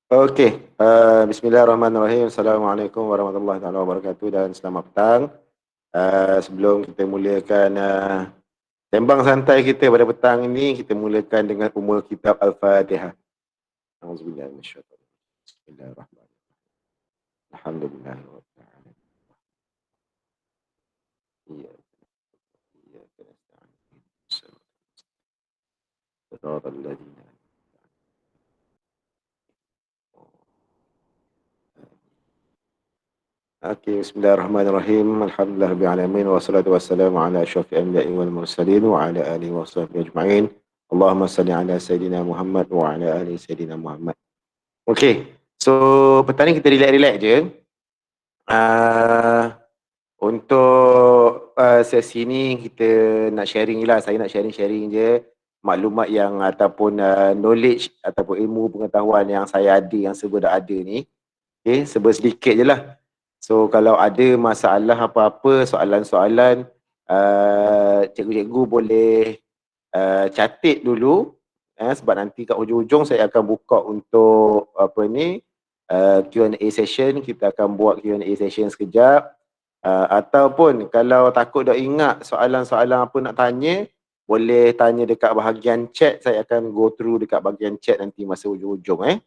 Okey, bismillahirrahmanirrahim. Assalamualaikum warahmatullahi taala wabarakatuh dan selamat petang. Sebelum kita mulakan sembang santai kita pada petang ini, kita mulakan dengan umul kitab Al-Fatihah. Auzubillahi minasyaitanir rajim. Bismillahirrahmanirrahim. Alhamdulillahirabbil alamin. Iyyaka nasta'in. Shiratal ladzina Okey, bismillahirrahmanirrahim. Alhamdulillahirabbil alamin wassalatu wassalamu ala asyrafil anbiya'i wal mursalin wa ala alihi washabbihi ajma'in. Allahumma salli ala sayidina Muhammad wa ala ali sayidina Muhammad. Okey. So, petang ni kita relax-relax je. Untuk sesi ni kita nak sharing lah. Saya nak sharing je maklumat yang ataupun knowledge ataupun ilmu pengetahuan yang saya ada, yang serba dah ada ni. Okay, serba sedikit je lah. So kalau ada masalah apa-apa, soalan-soalan, cikgu-cikgu boleh catat dulu, sebab nanti kat hujung-hujung saya akan buka untuk Q&A session. Kita akan buat Q&A session sekejap. Ataupun kalau takut dah ingat soalan-soalan apa nak tanya, boleh tanya dekat bahagian chat. Saya akan go through dekat bahagian chat nanti masa hujung-hujung.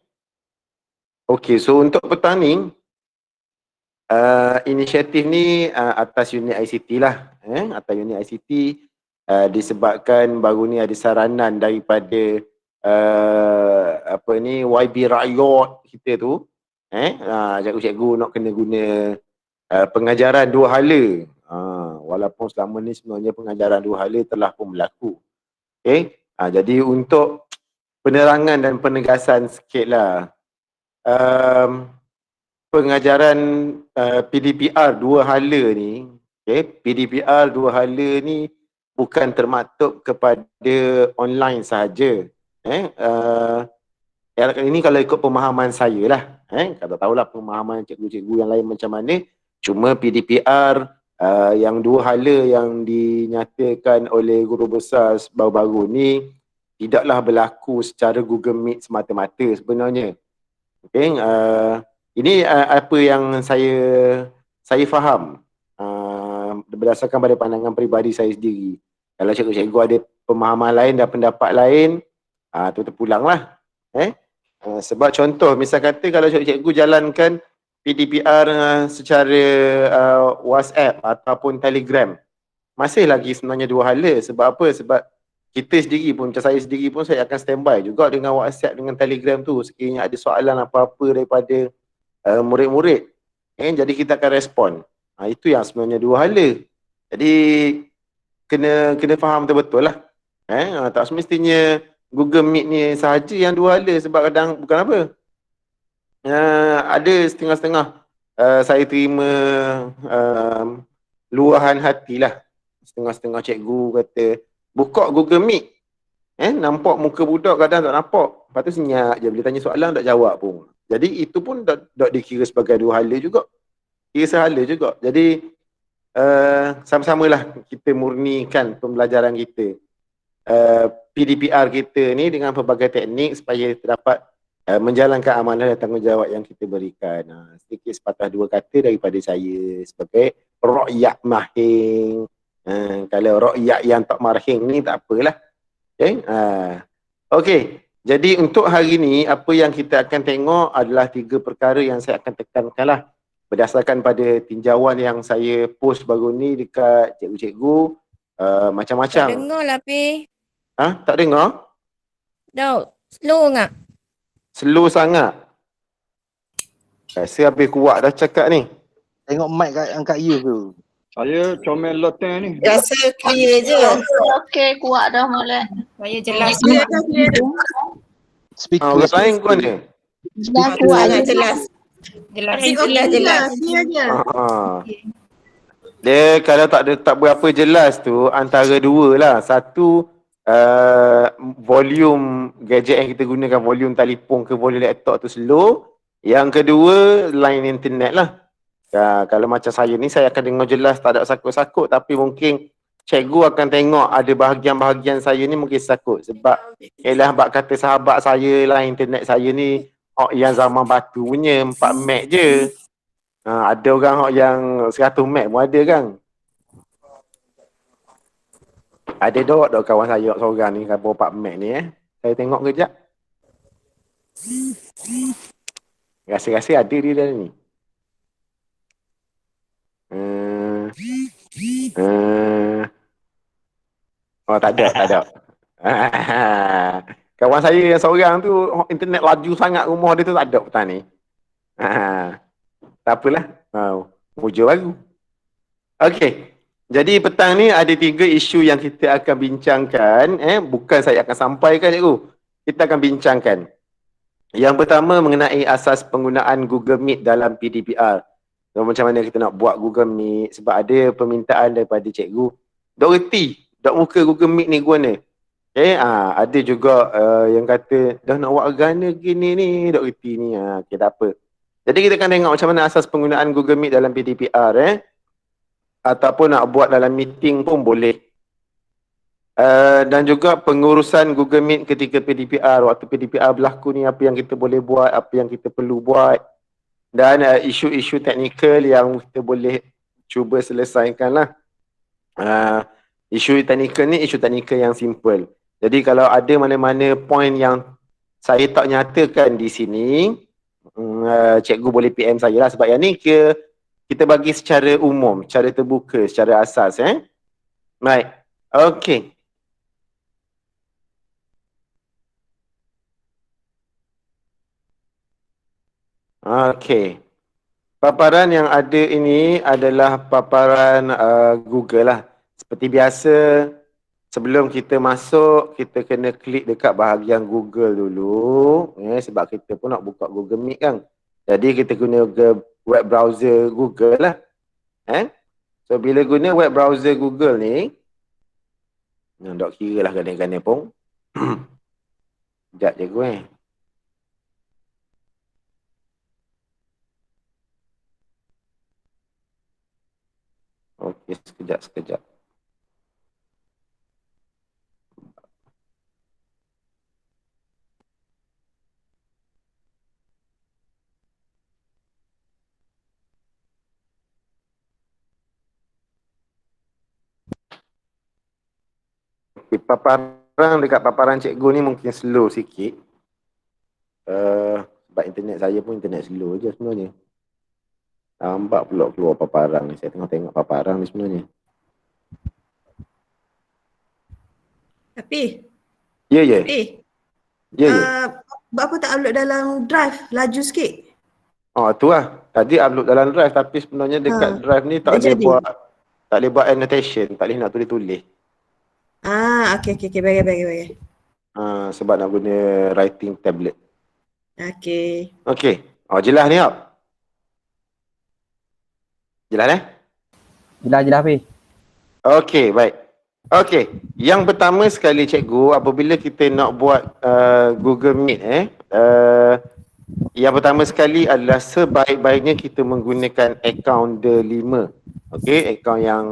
Okay, so untuk petang ni, inisiatif ni atas unit ICT lah. Atas unit ICT disebabkan baru ni ada saranan daripada YB Rakyat kita tu. Cikgu-cikgu nak kena guna pengajaran dua hala. Walaupun selama ni sebenarnya pengajaran dua hala telah pun berlaku. Okay? Jadi untuk penerangan dan penegasan sikit lah. Pengajaran PDPR dua hala ni, PDPR dua hala ni bukan termaktub kepada online sahaja. Ini kalau ikut pemahaman saya lah. Kalau tahulah pemahaman cikgu-cikgu yang lain macam mana. Cuma PDPR yang dua hala yang dinyatakan oleh guru besar baru-baru ni tidaklah berlaku secara Google Meet semata-mata sebenarnya. Okay, ini apa yang saya faham berdasarkan pada pandangan peribadi saya sendiri. Kalau cikgu-cikgu ada pemahaman lain dan pendapat lain, tu terpulanglah. Sebab contoh, misal kata kalau cikgu jalankan PDPR secara WhatsApp ataupun Telegram, masih lagi sebenarnya dua hala. Sebab apa? Sebab kita sendiri pun, macam saya sendiri pun, saya akan standby juga dengan WhatsApp, dengan Telegram tu. Sekiranya ada soalan apa-apa daripada murid-murid, jadi kita akan respon. Itu yang sebenarnya dua hala. Jadi kena faham betul-betul lah. Tak semestinya Google Meet ni sahaja yang dua hala. Sebab kadang bukan apa, ada setengah-setengah saya terima luahan hati lah. Setengah-setengah cikgu kata buka Google Meet, nampak muka budak kadang tak nampak. Lepas tu senyap je, bila tanya soalan tak jawab pun. Jadi itu pun tak dikira sebagai dua hala juga. Kira sehala juga. Jadi sama-samalah kita murnikan pembelajaran kita. PDPR kita ni dengan pelbagai teknik supaya kita dapat menjalankan amanah dan tanggungjawab yang kita berikan. Sedikit sepatah dua kata daripada saya sebagai rakyat mahing. Kalau rakyat yang tak marhing ni tak apalah. Okay. Jadi untuk hari ni, apa yang kita akan tengok adalah 3 perkara yang saya akan tekankan lah. Berdasarkan pada tinjauan yang saya post baru ni dekat cikgu-cikgu, macam-macam. Tak dengar lah, Pi. Tak dengar? No, slow ngak. Slow sangat. Rasa habis kuat dah cakap ni. Tengok mic angkat you tu. Saya comel loteng ni. Rasa clear je. Okey, kuat dah molek. Saya jelas. Speaker. Orang lain ke mana? Dah kuat dah jelas. Jelas. Dah jelas. Dia kalau tak berapa jelas tu antara dua lah. Satu, volume gadget yang kita gunakan, volume telefon ke volume laptop tu slow. Yang kedua, line internet lah. Kalau macam saya ni, saya akan dengar jelas, tak ada sakut-sakut. Tapi mungkin cikgu akan tengok ada bahagian-bahagian saya ni mungkin sakut. Sebab ialah bak kata sahabat saya lah, internet saya ni hok yang zaman batu punya 4 meg je. Ada orang hok yang 100 meg pun ada kan. Ada dok kawan saya seorang ni berapa 4 meg ni Saya tengok kejap. Rasa-rasa ada dia dalam ni. Oh tak ada. Kawan saya yang seorang tu internet laju sangat rumah dia tu tak ada petang ni. Tak apalah. Wujud baru. Okey. Jadi petang ni ada 3 isu yang kita akan bincangkan. Bukan saya akan sampaikan cikgu. Kita akan bincangkan. Yang pertama mengenai asas penggunaan Google Meet dalam PDPR. So, macam mana kita nak buat Google Meet. Sebab ada permintaan daripada cikgu. Dok reti. Dok muka Google Meet ni guna. Okay, ada juga yang kata dah nak buat gana gini ni. Dok reti ni. Okay, tak apa. Jadi kita akan tengok macam mana asas penggunaan Google Meet dalam PDPR. Ataupun nak buat dalam meeting pun boleh. Dan juga pengurusan Google Meet ketika PDPR. Waktu PDPR berlaku ni apa yang kita boleh buat, apa yang kita perlu buat. Dan isu-isu teknikal yang kita boleh cuba selesaikan lah. Isu teknikal ni isu teknikal yang simple. Jadi kalau ada mana-mana point yang saya tak nyatakan di sini, cikgu boleh PM saya lah. Sebab yang ni kita bagi secara umum, secara terbuka, secara asas. Baik. Okey. Okey. Paparan yang ada ini adalah paparan Google lah. Seperti biasa, sebelum kita masuk, kita kena klik dekat bahagian Google dulu. Sebab kita pun nak buka Google Meet kan. Jadi kita guna web browser Google lah. So bila guna web browser Google ni, nak kira lah gana-gana pun. Sekejap je gue. Okey, sekejap. Okay, paparan dekat paparan cikgu ni mungkin slow sikit. Sebab internet saya pun internet slow je sebenarnya. Nampak pula keluar paparan ni. Saya tengok paparan ni sebenarnya. Tapi Ya. apa tak upload dalam drive laju sikit? Tu lah. Tadi upload dalam drive tapi sebenarnya dekat drive ni tak boleh buat annotation, tak boleh nak tulis-tulis. Okey, bagi. Sebab nak guna writing tablet. Okey. Jelas ni tak? Jelas Jelas Fi. Okey, baik. Okey, yang pertama sekali cikgu, apabila kita nak buat Google Meet yang pertama sekali adalah sebaik-baiknya kita menggunakan akaun D5. Okey, akaun yang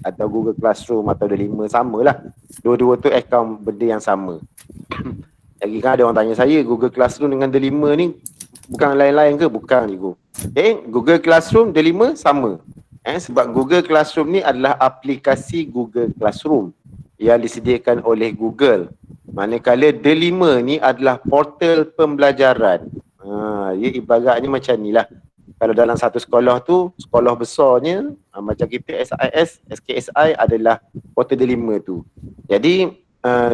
atau Google Classroom atau D5 samalah. Dua-dua tu akaun benda yang sama. Lagi kan ada orang tanya saya, Google Classroom dengan D5 ni bukan lain-lain ke? Bukan cikgu. Google Classroom, D5 sama. Sebab Google Classroom ni adalah aplikasi Google Classroom yang disediakan oleh Google. Manakala D5 ni adalah portal pembelajaran. Dia ibaratnya macam ni lah. Kalau dalam satu sekolah tu, sekolah besarnya, macam kita SIS, SKSI adalah portal D5 tu. Jadi,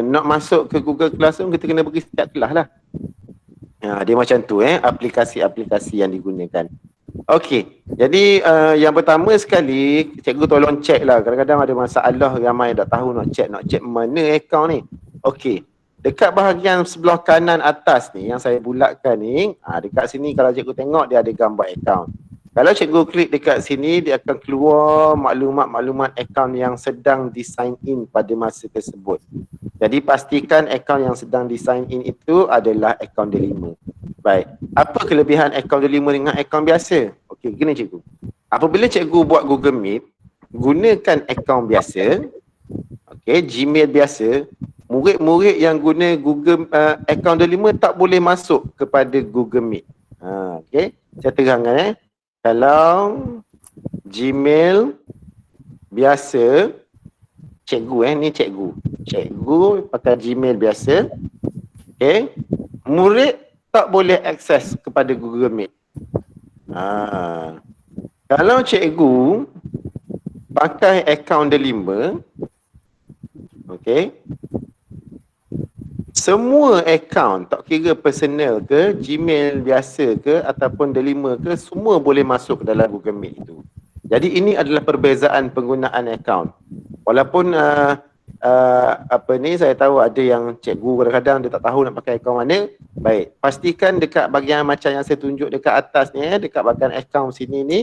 nak masuk ke Google Classroom, kita kena pergi setiap kelas lah. Dia macam tu aplikasi-aplikasi yang digunakan. Okey, jadi yang pertama sekali, cikgu tolong check lah. Kadang-kadang ada masalah, ramai tak tahu nak check mana akaun ni. Okey, dekat bahagian sebelah kanan atas ni, yang saya bulatkan ni, dekat sini kalau cikgu tengok dia ada gambar akaun. Kalau cikgu klik dekat sini, dia akan keluar maklumat-maklumat akaun yang sedang di-sign in pada masa tersebut. Jadi pastikan akaun yang sedang di-sign in itu adalah akaun D5. Baik, apa kelebihan akaun D5 dengan akaun biasa? Okey, gini cikgu. Apabila cikgu buat Google Meet, gunakan akaun biasa, okey, Gmail biasa, murid-murid yang guna Google akaun Delima tak boleh masuk kepada Google Meet. Okey, saya terangkan Kalau Gmail biasa, cikgu ni cikgu. Cikgu pakai Gmail biasa. Okey. Murid tak boleh akses kepada Google Meet. Kalau cikgu pakai akaun Delima, okey, semua akaun, tak kira personal ke, Gmail biasa ke, ataupun Delima ke, semua boleh masuk ke dalam Google Meet itu. Jadi ini adalah perbezaan penggunaan akaun. Walaupun saya tahu ada yang cikgu kadang-kadang dia tak tahu nak pakai akaun mana. Baik, pastikan dekat bahagian macam yang saya tunjuk dekat atas ni, dekat bahagian akaun sini ni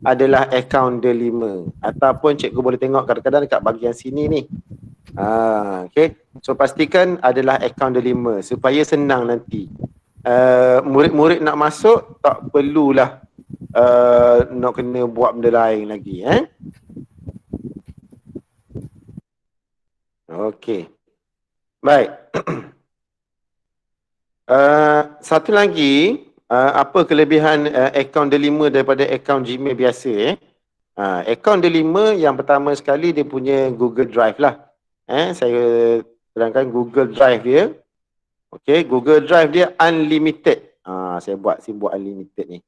adalah akaun Delima. Ataupun cikgu boleh tengok kadang-kadang dekat bahagian sini ni. Okay. So pastikan adalah akaun Delima supaya senang nanti. Murid-murid nak masuk tak perlulah nak kena buat benda lain lagi. Okey. Baik. Satu lagi, apa kelebihan akaun Delima daripada akaun Gmail biasa? Akaun Delima yang pertama sekali dia punya Google Drive lah. Saya terangkan Google Drive dia. Okey, Google Drive dia unlimited. Saya buat simbol unlimited ni.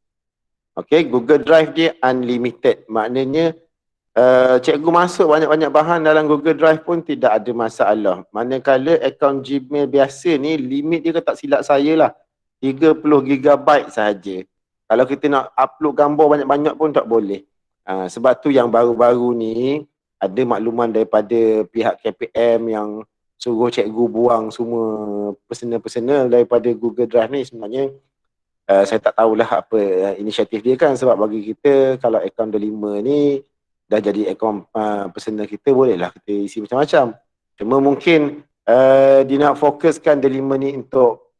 Okey, Google Drive dia unlimited. Maknanya cikgu masuk banyak-banyak bahan dalam Google Drive pun tidak ada masalah. Manakala akaun Gmail biasa ni limit dia tak silap saya lah 30 GB sahaja. Kalau kita nak upload gambar banyak-banyak pun tak boleh. Sebab tu yang baru-baru ni ada makluman daripada pihak KPM yang suruh cikgu buang semua personal-personal daripada Google Drive ni. Sebenarnya saya tak tahulah apa inisiatif dia kan, sebab bagi kita kalau akaun Delima ni dah jadi akaun personal kita, bolehlah kita isi macam-macam. Cuma mungkin dia nak fokuskan Delima ni untuk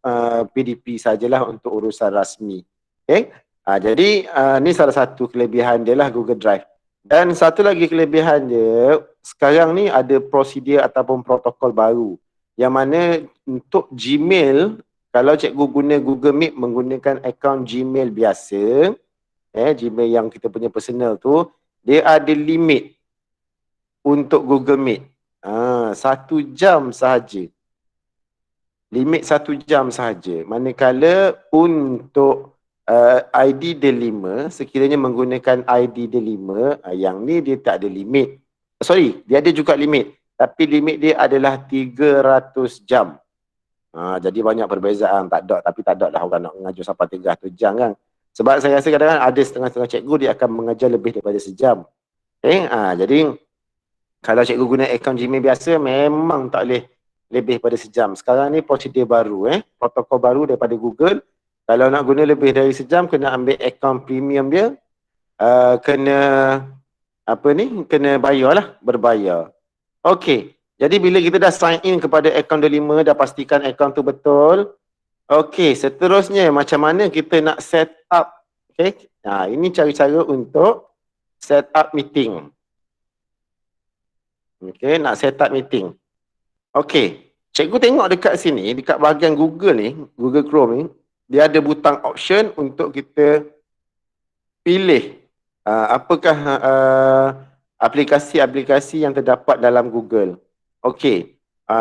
PDP sajalah, untuk urusan rasmi. Okay? Jadi ni salah satu kelebihan dia lah Google Drive. Dan satu lagi kelebihan dia, sekarang ni ada prosedur ataupun protokol baru. Yang mana untuk Gmail, kalau cikgu guna Google Meet menggunakan akaun Gmail biasa, Gmail yang kita punya personal tu, dia ada limit untuk Google Meet. 1 jam sahaja. Limit 1 jam sahaja. Manakala untuk ID Delima, sekiranya menggunakan ID Delima, yang ni dia tak ada limit. Sorry, dia ada juga limit. Tapi limit dia adalah 300 jam. Jadi banyak perbezaan. Tak ada lah orang nak mengajar sampai 300 jam kan. Sebab saya rasa kadang-kadang ada setengah-setengah cikgu dia akan mengajar lebih daripada sejam. Okay? Jadi kalau cikgu guna akaun Gmail biasa memang tak boleh lebih daripada sejam. Sekarang ni prosedur baru, protokol baru daripada Google. Kalau nak guna lebih dari sejam, kena ambil akaun premium dia. Kena bayar lah, berbayar. Okey, jadi bila kita dah sign in kepada akaun Delima, dah pastikan akaun tu betul. Okey, seterusnya macam mana kita nak set up. Okay, ini cara-cara untuk set up meeting. Okay, nak set up meeting. Okey, cikgu tengok dekat sini, dekat bahagian Google ni, Google Chrome ni, dia ada butang option untuk kita pilih apakah aplikasi-aplikasi yang terdapat dalam Google. Okey,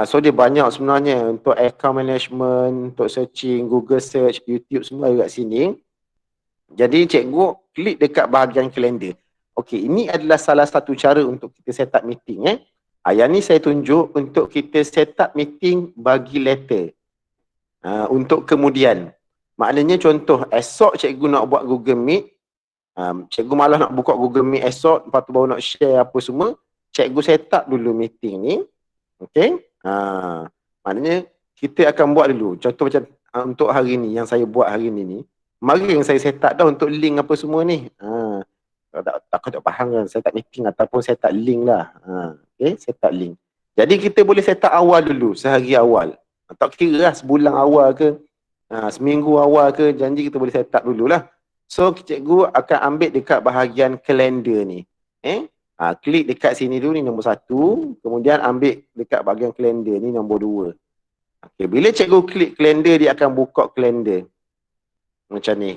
so dia banyak sebenarnya untuk account management, untuk searching, Google search, YouTube semua dekat sini. Jadi cikgu klik dekat bahagian kalender. Okey, ini adalah salah satu cara untuk kita set up meeting. Yang ni saya tunjuk untuk kita set up meeting bagi letter. Untuk kemudian. Maknanya contoh, esok cikgu nak buat Google Meet. Cikgu malas nak buka Google Meet esok, lepas tu baru nak share apa semua. Cikgu set up dulu meeting ni. Okey. Maknanya kita akan buat dulu. Contoh macam untuk hari ni, yang saya buat hari ni. Mari yang saya set up dah untuk link apa semua ni. Tak faham kan, set up meeting ataupun set up link lah. Okey, set up link. Jadi kita boleh set up awal dulu, sehari awal. Tak kira lah sebulan awal ke, seminggu awal ke, janji kita boleh set up dululah. So cikgu akan ambil dekat bahagian kalender ni. Klik dekat sini dulu, ni nombor 1. Kemudian ambil dekat bahagian kalender, ni nombor 2. Okay, bila cikgu klik kalender, dia akan buka kalender. Macam ni.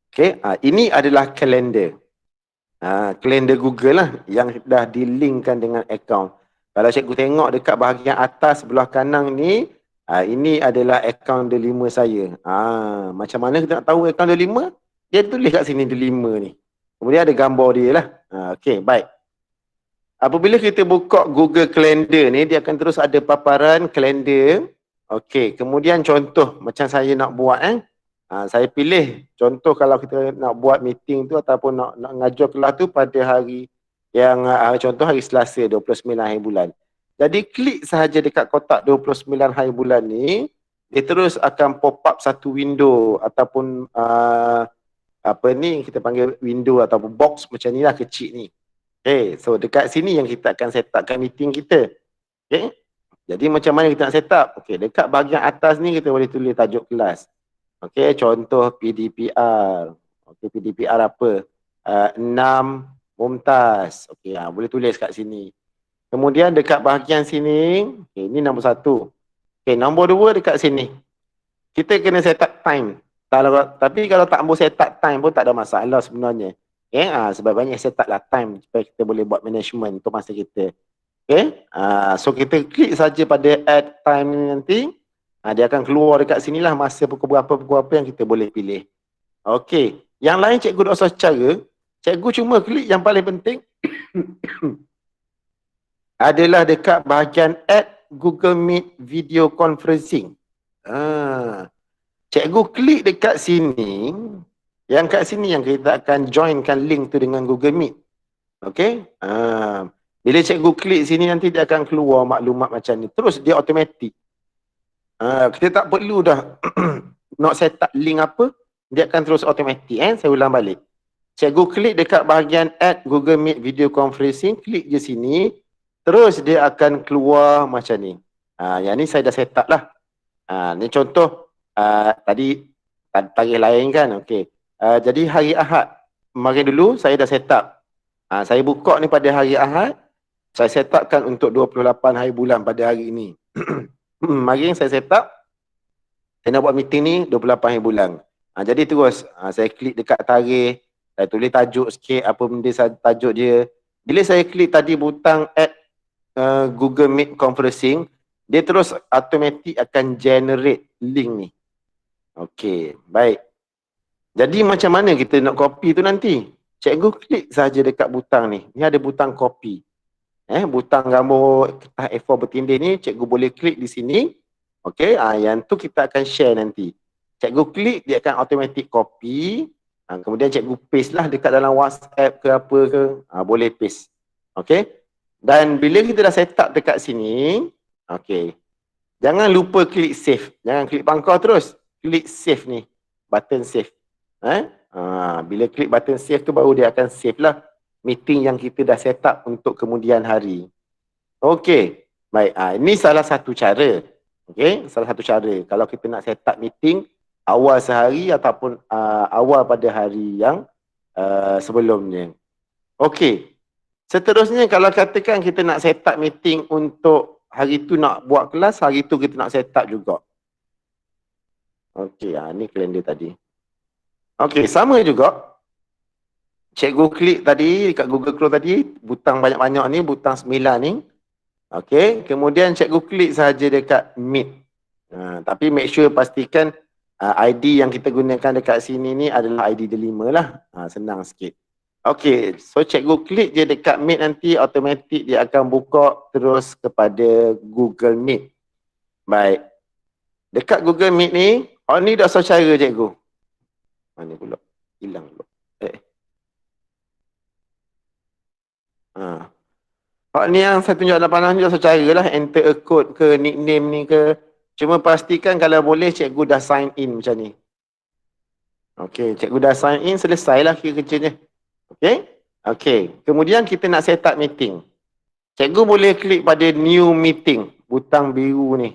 Okay, ini adalah kalender. Kalender Google lah yang dah dilinkkan dengan akaun. Kalau cikgu tengok dekat bahagian atas sebelah kanan ni, ini adalah akaun delima saya. Macam mana kita nak tahu akaun delima? Dia tulis kat sini delima ni. Kemudian ada gambar dia lah. Okey, baik. Apabila kita buka Google Calendar ni, dia akan terus ada paparan kalender. Okey, kemudian contoh macam saya nak buat saya pilih contoh kalau kita nak buat meeting tu ataupun nak ngajar kelas tu pada hari yang contoh hari Selasa 29 hari bulan. Jadi klik sahaja dekat kotak 29 hari bulan ni, dia terus akan pop up satu window ataupun apa ni kita panggil window ataupun box macam ni lah, kecil ni. Okay, so dekat sini yang kita akan set upkan meeting kita. Okay, jadi macam mana kita nak set up? Okay, dekat bahagian atas ni kita boleh tulis tajuk kelas. Okay, contoh PDPR. Okay, PDPR apa? 6 Mumtaz. Okay, boleh tulis kat sini. Kemudian dekat bahagian sini, okay, ini nombor 1. Okay, nombor 2 dekat sini. Kita kena set up time. Tapi kalau tak mau set up time pun tak ada masalah sebenarnya. Okay, sebab banyak set up lah time supaya kita boleh buat management untuk masa kita. Okay, so kita klik saja pada add time ni nanti. Dia akan keluar dekat sini lah masa pukul berapa yang kita boleh pilih. Okey, yang lain cikgu dah usah cara. Cikgu cuma klik yang paling penting adalah dekat bahagian add Google Meet video conferencing. Cikgu klik dekat sini. Yang kat sini yang kita akan joinkan link tu dengan Google Meet. Okey. Bila cikgu klik sini nanti dia akan keluar maklumat macam ni. Terus dia automatik. Kita tak perlu dah nak set up link apa, dia akan terus automatik. Saya ulang balik. Cikgu klik dekat bahagian add Google Meet video conferencing, klik je sini, terus dia akan keluar macam ni. Yang ni saya dah set up lah. Ni contoh tadi tarikh lain kan. Okey. Jadi hari Ahad, mari dulu saya dah set up. Saya buka ni pada hari Ahad, saya set upkan untuk 28 hari bulan pada hari ini. Mari saya set up. Saya nak buat meeting ni 28 hari bulan. Jadi terus saya klik dekat tarikh, saya tulis tajuk sikit apa benda tajuk dia. Bila saya klik tadi butang add Google Meet conferencing, dia terus automatik akan generate link ni. Okey, baik. Jadi macam mana kita nak copy tu nanti? Cikgu klik saja dekat butang ni. Ni ada butang copy. Butang gambar kertas A4 bertindih ni, cikgu boleh klik di sini. Okey, yang tu kita akan share nanti. Cikgu klik, dia akan automatic copy. Kemudian cikgu paste lah dekat dalam WhatsApp ke apa ke. Boleh paste. Okey. Dan bila kita dah set up dekat sini, okey. Jangan lupa klik save. Jangan klik pangkal terus. Klik save ni. Button save. Bila klik button save tu baru dia akan save lah meeting yang kita dah set up untuk kemudian hari. Okey. Baik, ini salah satu cara. Okey, salah satu cara kalau kita nak set up meeting awal sehari ataupun awal pada hari yang sebelumnya. Okey. Seterusnya kalau katakan kita nak set up meeting untuk hari tu nak buat kelas, hari tu kita nak set up juga. Okey, ni kalender tadi. Okey, sama juga. Cikgu klik tadi dekat Google Chrome tadi, butang banyak-banyak ni, butang 9 ni. Okey, kemudian cikgu klik sahaja dekat Meet. Tapi make sure pastikan ID yang kita gunakan dekat sini ni adalah ID delima lah. Senang sikit. Okey, so cikgu klik je dekat Meet nanti, automatik dia akan buka terus kepada Google Meet. Baik. Dekat Google Meet ni, ni dah usah cara cikgu. Mana pula? Hilang pula. Ni yang saya tunjuk dalam panel ni dah cara lah, enter a code ke nickname ni ke. Cuma pastikan kalau boleh cikgu dah sign in macam ni. Okey, cikgu dah sign in, selesailah kerjanya. Okey? Okey, kemudian kita nak set up meeting. Cikgu boleh klik pada new meeting, butang biru ni.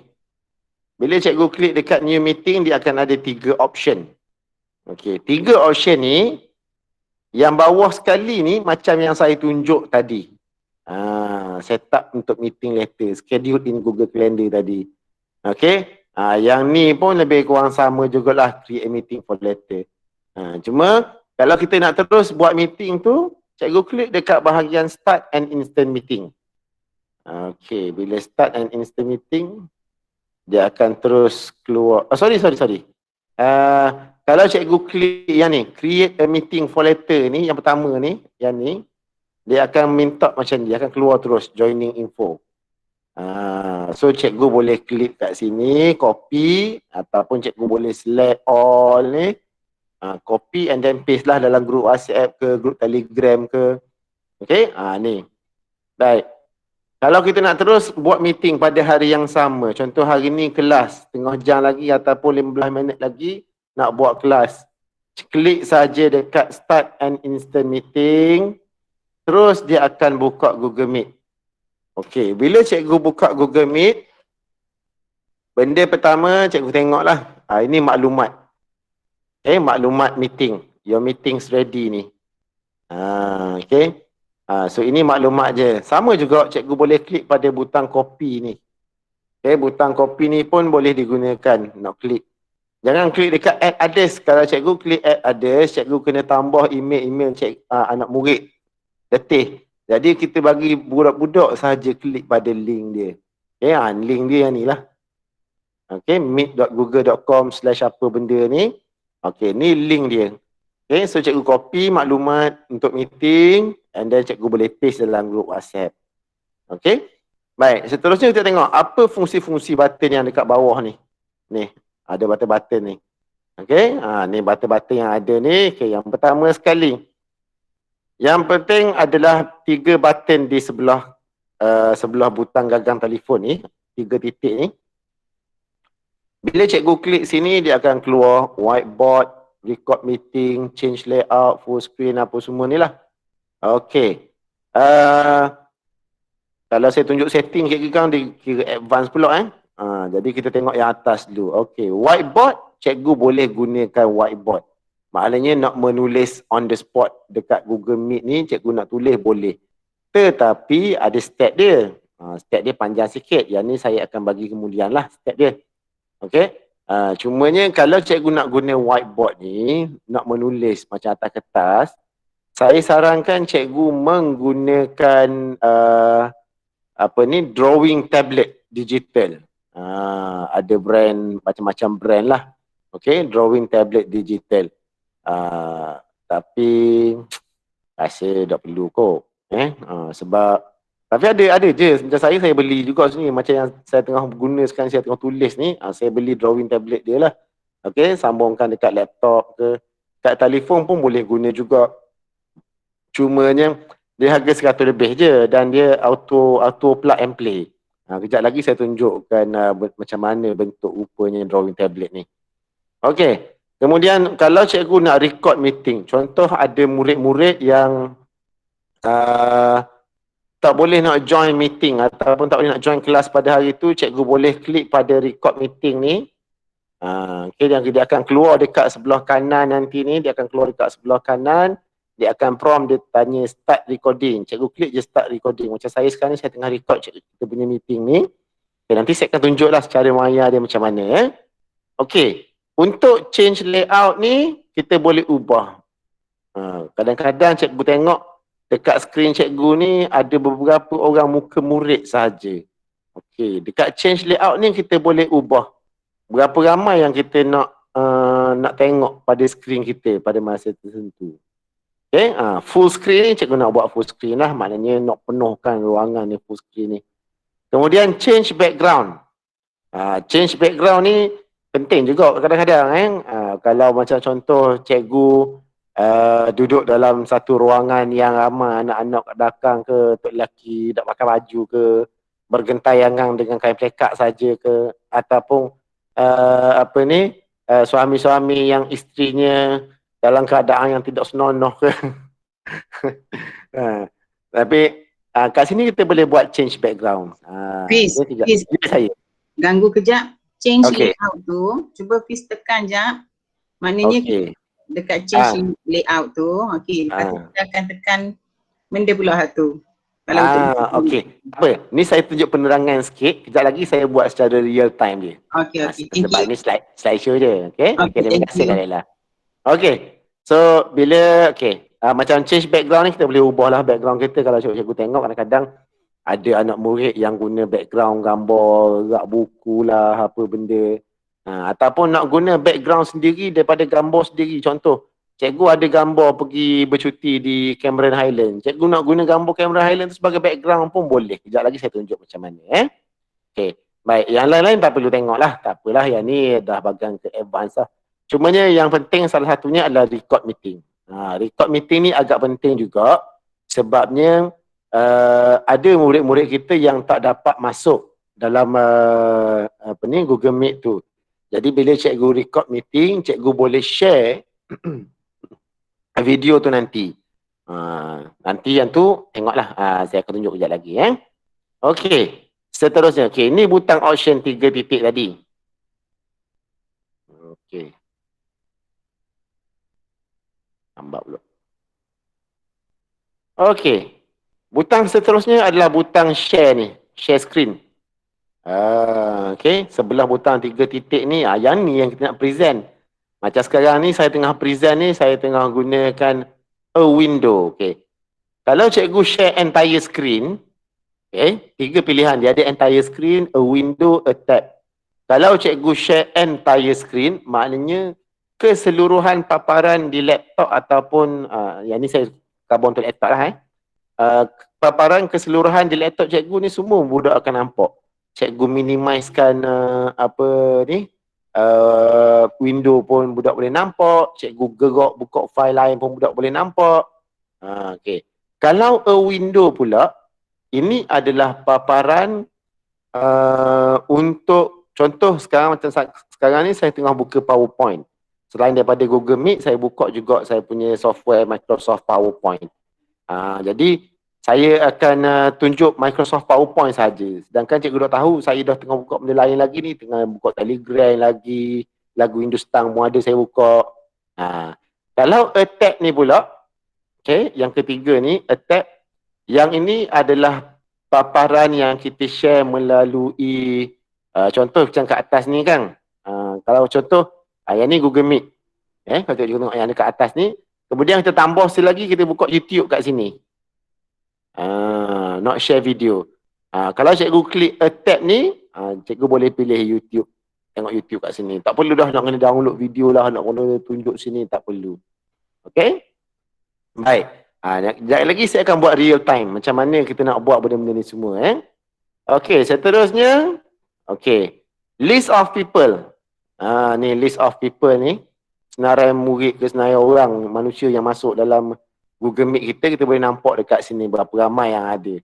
Bila cikgu klik dekat new meeting, dia akan ada 3 option. Okey, 3 option ni, Yang bawah sekali ni macam yang saya tunjuk tadi. Setup untuk meeting letter, schedule in Google Calendar tadi. Okay. Yang ni pun lebih kurang sama jugalah, create meeting for letter. Cuma kalau kita nak terus buat meeting tu, cikgu klik dekat bahagian start and instant meeting. Okay, bila start and instant meeting, dia akan terus keluar. Sorry. Kalau cikgu klik yang ni, create a meeting for letter ni, yang pertama ni, yang ni, dia akan minta macam ni, dia akan keluar terus joining info. So cikgu boleh klik kat sini, copy, ataupun cikgu boleh select all ni, copy and then paste lah dalam group WhatsApp ke, group Telegram ke. Okay, ni. Baik. Kalau kita nak terus buat meeting pada hari yang sama, contoh hari ni kelas, tengah jam lagi ataupun 15 minit lagi nak buat kelas. Klik saja dekat start and instant meeting, terus dia akan buka Google Meet. Okey, bila cikgu buka Google Meet, benda pertama cikgu tengoklah, ini maklumat. Maklumat meeting. Your meeting's ready ni. Okay. So ini maklumat je. Sama juga cikgu boleh klik pada butang copy ni. Okay, butang copy ni pun boleh digunakan nak klik. Jangan klik dekat add others. Kalau cikgu klik add others, cikgu kena tambah email anak murid. Letih. Jadi kita bagi budak-budak sahaja klik pada link dia. Okay, link dia yang ni lah. Okay, meet.google.com/apa benda ni. Okay, ni link dia. Okay, so cikgu copy maklumat untuk meeting and then cikgu boleh paste dalam group WhatsApp. Okay. Baik, seterusnya kita tengok apa fungsi-fungsi button yang dekat bawah ni. Ni, ada button-button ni. Okay, ni button-button yang ada ni. Okay, yang pertama sekali. Yang penting adalah 3 button di sebelah butang gagang telefon ni. 3 titik ni. Bila cikgu klik sini, dia akan keluar whiteboard, record meeting, change layout, full screen, apa semua ni lah. Okay. Kalau saya tunjuk setting sikit kan, dia kira advance pula jadi kita tengok yang atas dulu. Okay. Whiteboard, cikgu boleh gunakan whiteboard. Maknanya nak menulis on the spot dekat Google Meet ni, cikgu nak tulis boleh. Tetapi ada step dia. Step dia panjang sikit. Yang ni saya akan bagi kemudian lah step dia. Okay. Cumanya kalau cikgu nak guna whiteboard ni, nak menulis macam atas kertas, saya sarankan cikgu menggunakan drawing tablet digital. Ada brand, macam-macam brand lah. Okay, drawing tablet digital. Tapi rasa tak perlu kot. Sebab tapi ada je, macam saya beli juga sini, macam yang saya tengah guna sekarang, saya tengah tulis ni, saya beli drawing tablet dia lah. Okay, sambungkan dekat laptop ke, kat telefon pun boleh guna juga. Cumanya dia harga 100 lebih je dan dia auto plug and play. Kejap lagi saya tunjukkan macam mana bentuk rupanya drawing tablet ni. Okay, kemudian kalau cikgu nak record meeting, contoh ada murid-murid yang tak boleh nak join meeting ataupun tak boleh nak join kelas pada hari tu, cikgu boleh klik pada record meeting ni. Okay, dia akan keluar dekat sebelah kanan nanti ni, dia akan keluar dekat sebelah kanan, dia akan prompt, dia tanya start recording. Cikgu klik je start recording. Macam saya sekarang ni, saya tengah record kita punya meeting ni. Okay, nanti saya akan tunjuklah secara maya dia macam mana. Okay, untuk change layout ni, kita boleh ubah. Kadang-kadang cikgu tengok dekat skrin cikgu ni ada beberapa orang muka murid sahaja. Okey, dekat change layout ni kita boleh ubah berapa ramai yang kita nak tengok pada skrin kita pada masa tertentu. Okey, full screen ni cikgu nak buat full screen lah, maknanya nak penuhkan ruangan ni full screen ni. Kemudian change background. Change background ni penting juga kadang-kadang kalau macam contoh cikgu duduk dalam satu ruangan yang ramai anak-anak kat belakang ke, tok lelaki tak pakai baju ke, bergentayangan dengan kain pelekak saja ke, ataupun suami-suami yang isterinya dalam keadaan yang tidak senonoh ke. Tapi kat sini kita boleh buat change background. Fiz, saya ganggu kejap. Change Okay. layout tu, cuba Fiz tekan jap. Maknanya Okay. dekat change layout tu. Okey, lepas tu kita akan tekan benda pula satu. Kalau untuk Okey. Apa? Ni saya tunjuk penerangan sikit. Kejap lagi saya buat secara real time dia. Okey, thank Sebab you. ni slide show je. Okey. Okay, Terima thank kasih you. Kak Laila. Okey. So bila macam change background ni kita boleh ubah lah background kita. Kalau cikgu tengok kadang-kadang ada anak murid yang guna background gambar rak buku lah apa benda. Ataupun nak guna background sendiri daripada gambar sendiri. Contoh, cikgu ada gambar pergi bercuti di Cameron Highland. Cikgu nak guna gambar Cameron Highland tu sebagai background pun boleh. Kejap lagi saya tunjuk macam mana. Okey. Baik, yang lain-lain tak perlu tengok lah. Tak apalah, yang ni dah bagian ke advance lah. Cumanya yang penting salah satunya adalah record meeting. Record meeting ni agak penting juga sebabnya ada murid-murid kita yang tak dapat masuk dalam Google Meet tu. Jadi bila cikgu record meeting, cikgu boleh share video tu nanti. Nanti yang tu tengoklah. Saya akan tunjuk kejap lagi. Okey. Seterusnya. Okey, ni butang option 3 titik tadi. Okey. Nampak pula. Okey. Butang seterusnya adalah butang share ni. Share screen. Okey. Sebelah butang 3 titik ni. Yang ni yang kita nak present. Macam sekarang ni saya tengah present ni. Saya tengah gunakan a window. Okey. Kalau cikgu share entire screen. Okey. 3 pilihan. Dia ada entire screen, a window, a tab. Kalau cikgu share entire screen. Maknanya keseluruhan paparan di laptop ataupun yang ni saya kabur untuk laptop lah paparan keseluruhan di laptop cikgu ni semua budak akan nampak. Cikgu minimizekan window pun budak boleh nampak. Cikgu gerak buka file lain pun budak boleh nampak. Okay. Kalau a window pula, ini adalah paparan untuk contoh sekarang macam sekarang ni saya tengah buka PowerPoint. Selain daripada Google Meet, saya buka juga saya punya software Microsoft PowerPoint. Jadi saya akan tunjuk Microsoft PowerPoint saja. Sedangkan cikgu dah tahu saya dah tengah buka benda lain lagi ni, tengah buka Telegram lagi, lagu Hindustan pun ada saya buka. Kalau attack ni pula, okay, yang ketiga ni attack, yang ini adalah paparan yang kita share melalui contoh macam kat atas ni kan. Kalau contoh yang ni Google Meet. Kalau cikgu tengok yang dekat atas ni. Kemudian kita tambah selagi kita buka YouTube kat sini. Not share video. Kalau cikgu klik tab ni, cikgu boleh pilih YouTube. Tengok YouTube kat sini. Tak perlu dah nak kena download video lah, nak kena tunjuk sini, tak perlu. Okay? Baik. Sekejap lagi saya akan buat real time. Macam mana kita nak buat benda-benda ni semua. Okay, seterusnya. Okay. List of people. Ni list of people ni. Senarai murid ke senarai orang, manusia yang masuk dalam Google Meet kita boleh nampak dekat sini berapa ramai yang ada.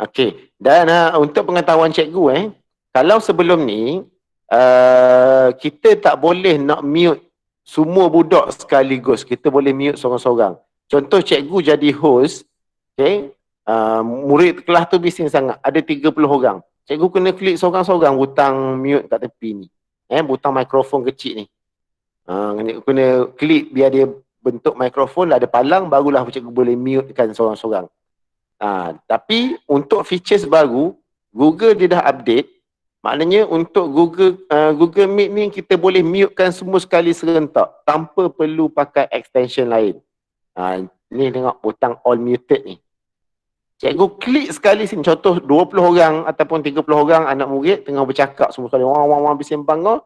Okey. Dan untuk pengetahuan cikgu kalau sebelum ni kita tak boleh nak mute semua budak sekaligus. Kita boleh mute seorang-seorang. Contoh cikgu jadi host, okey. Murid kelas tu bising sangat, ada 30 orang. Cikgu kena klik seorang-seorang butang mute kat tepi ni. Butang mikrofon kecil ni. Kena klik biar dia bentuk mikrofon, ada palang, barulah cikgu boleh mute kan seorang-seorang. Tapi untuk features baru, Google dia dah update. Maknanya untuk Google Meet ni kita boleh mute kan semua sekali serentak tanpa perlu pakai extension lain. Ni tengok butang all muted ni. Cikgu klik sekali sini, contoh 20 orang ataupun 30 orang anak murid tengah bercakap semua sekali. Wang bising-bang.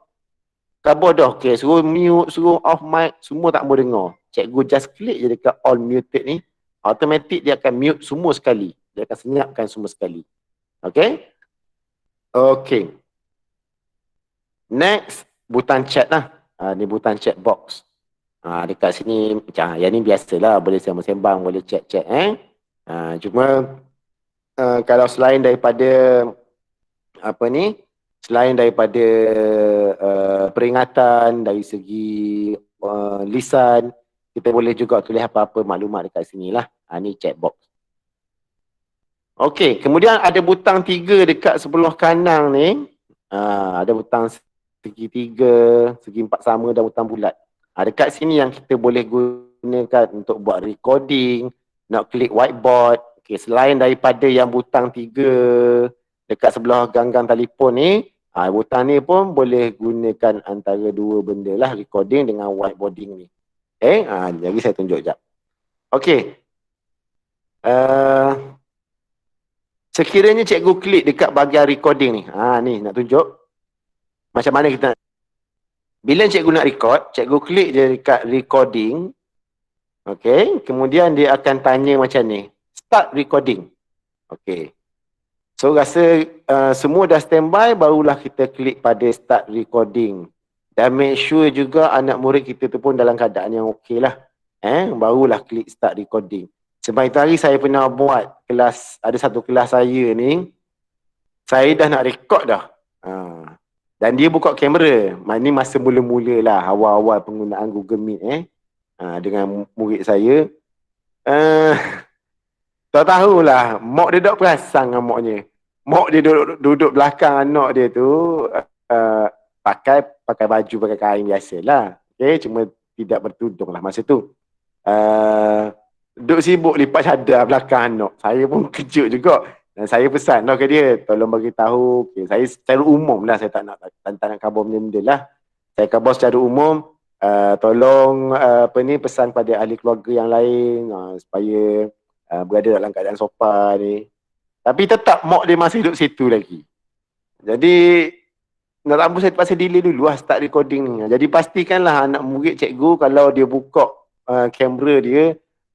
Khabar dah, okay, suruh mute, suruh off mic, semua tak mau dengar. Cikgu just klik je dekat all muted ni, automatic dia akan mute semua sekali. Dia akan senyapkan semua sekali. Okay? Okay. Next, butang chat lah. Ni butang chat box. Dekat sini, macam yang ni biasalah, boleh sembang-sembang, boleh chat-chat. Cuma, kalau selain daripada, selain daripada peringatan dari segi lisan, kita boleh juga tulis apa-apa maklumat dekat sini lah. Ni chat box. Okey, kemudian ada butang 3 dekat sebelah kanan ni. Ada butang segi 3, segi 4 sama dan butang bulat. Dekat sini yang kita boleh gunakan untuk buat recording, nak klik whiteboard. Okay, selain daripada yang butang 3 dekat sebelah ganggang telefon ni, butang ni pun boleh gunakan antara dua benda lah, recording dengan whiteboarding ni. Okay, jadi saya tunjuk sekejap. Okay. Sekiranya cikgu klik dekat bahagian recording ni. Ni nak tunjuk macam mana kita nak. Bila cikgu nak record, cikgu klik je dekat recording. Okay, kemudian dia akan tanya macam ni, start recording. Okay. So rasa semua dah standby, barulah kita klik pada start recording. Dan make sure juga anak murid kita tu pun dalam keadaan yang okey lah. Barulah klik start recording. Sebab itu hari saya pernah buat kelas, ada satu kelas saya ni, saya dah nak record dah. Dan dia buka kamera. Ini masa mula-mula lah, awal-awal penggunaan Google Meet dengan murid saya. Tak tahulah, mak dia tak perasan dengan maknya. Mak dia duduk belakang anak dia tu, pakai baju, pakai kain biasalah. Okay, cuma tidak bertudung lah masa tu. Duduk sibuk lipat cadar belakang anak. Saya pun kejut juga. Dan saya pesan ke dia, tolong bagi tahu. Okay, saya secara umum lah, saya tak nak khabar benda-benda lah. Saya khabar secara umum, tolong pesan pada ahli keluarga yang lain supaya berada dalam keadaan sopan ni. Tapi tetap mak dia masih duduk situ lagi. Jadi nak tak apa, saya terpaksa delay dulu lah start recording ni. Jadi pastikanlah anak murid cikgu kalau dia buka kamera dia,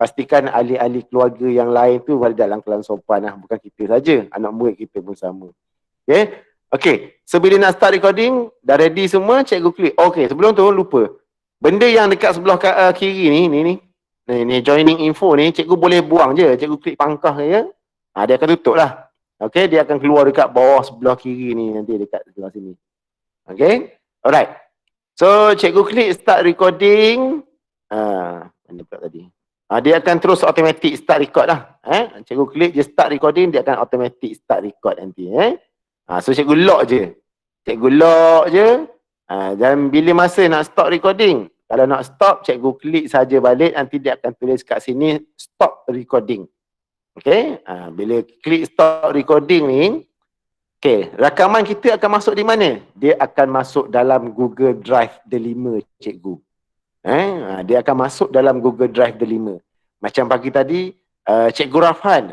pastikan ahli-ahli keluarga yang lain tu berada dalam keadaan sopan lah. Bukan kita saja, anak murid kita pun sama. Okay, so bila nak start recording, dah ready semua, cikgu klik. Okay, sebelum tu lupa. Benda yang dekat sebelah kiri ni joining info ni, cikgu boleh buang je. Cikgu klik pangkah je, dia akan tutup lah. Okay, dia akan keluar dekat bawah sebelah kiri ni, nanti dekat sebelah sini. Okay, alright. So, cikgu klik start recording. Mana pula tadi? Dia akan terus automatic start record lah. Cikgu klik je start recording, dia akan automatic start record nanti. So, cikgu lock je. Cikgu lock je. Dan bila masa nak stop recording, kalau nak stop, cikgu klik saja balik, nanti dia akan tulis kat sini stop recording. Okay, bila klik stop recording ni, okay, rakaman kita akan masuk di mana? Dia akan masuk dalam Google Drive D5, cikgu. Dia akan masuk dalam Google Drive D5. Macam pagi tadi, cikgu Rafhan,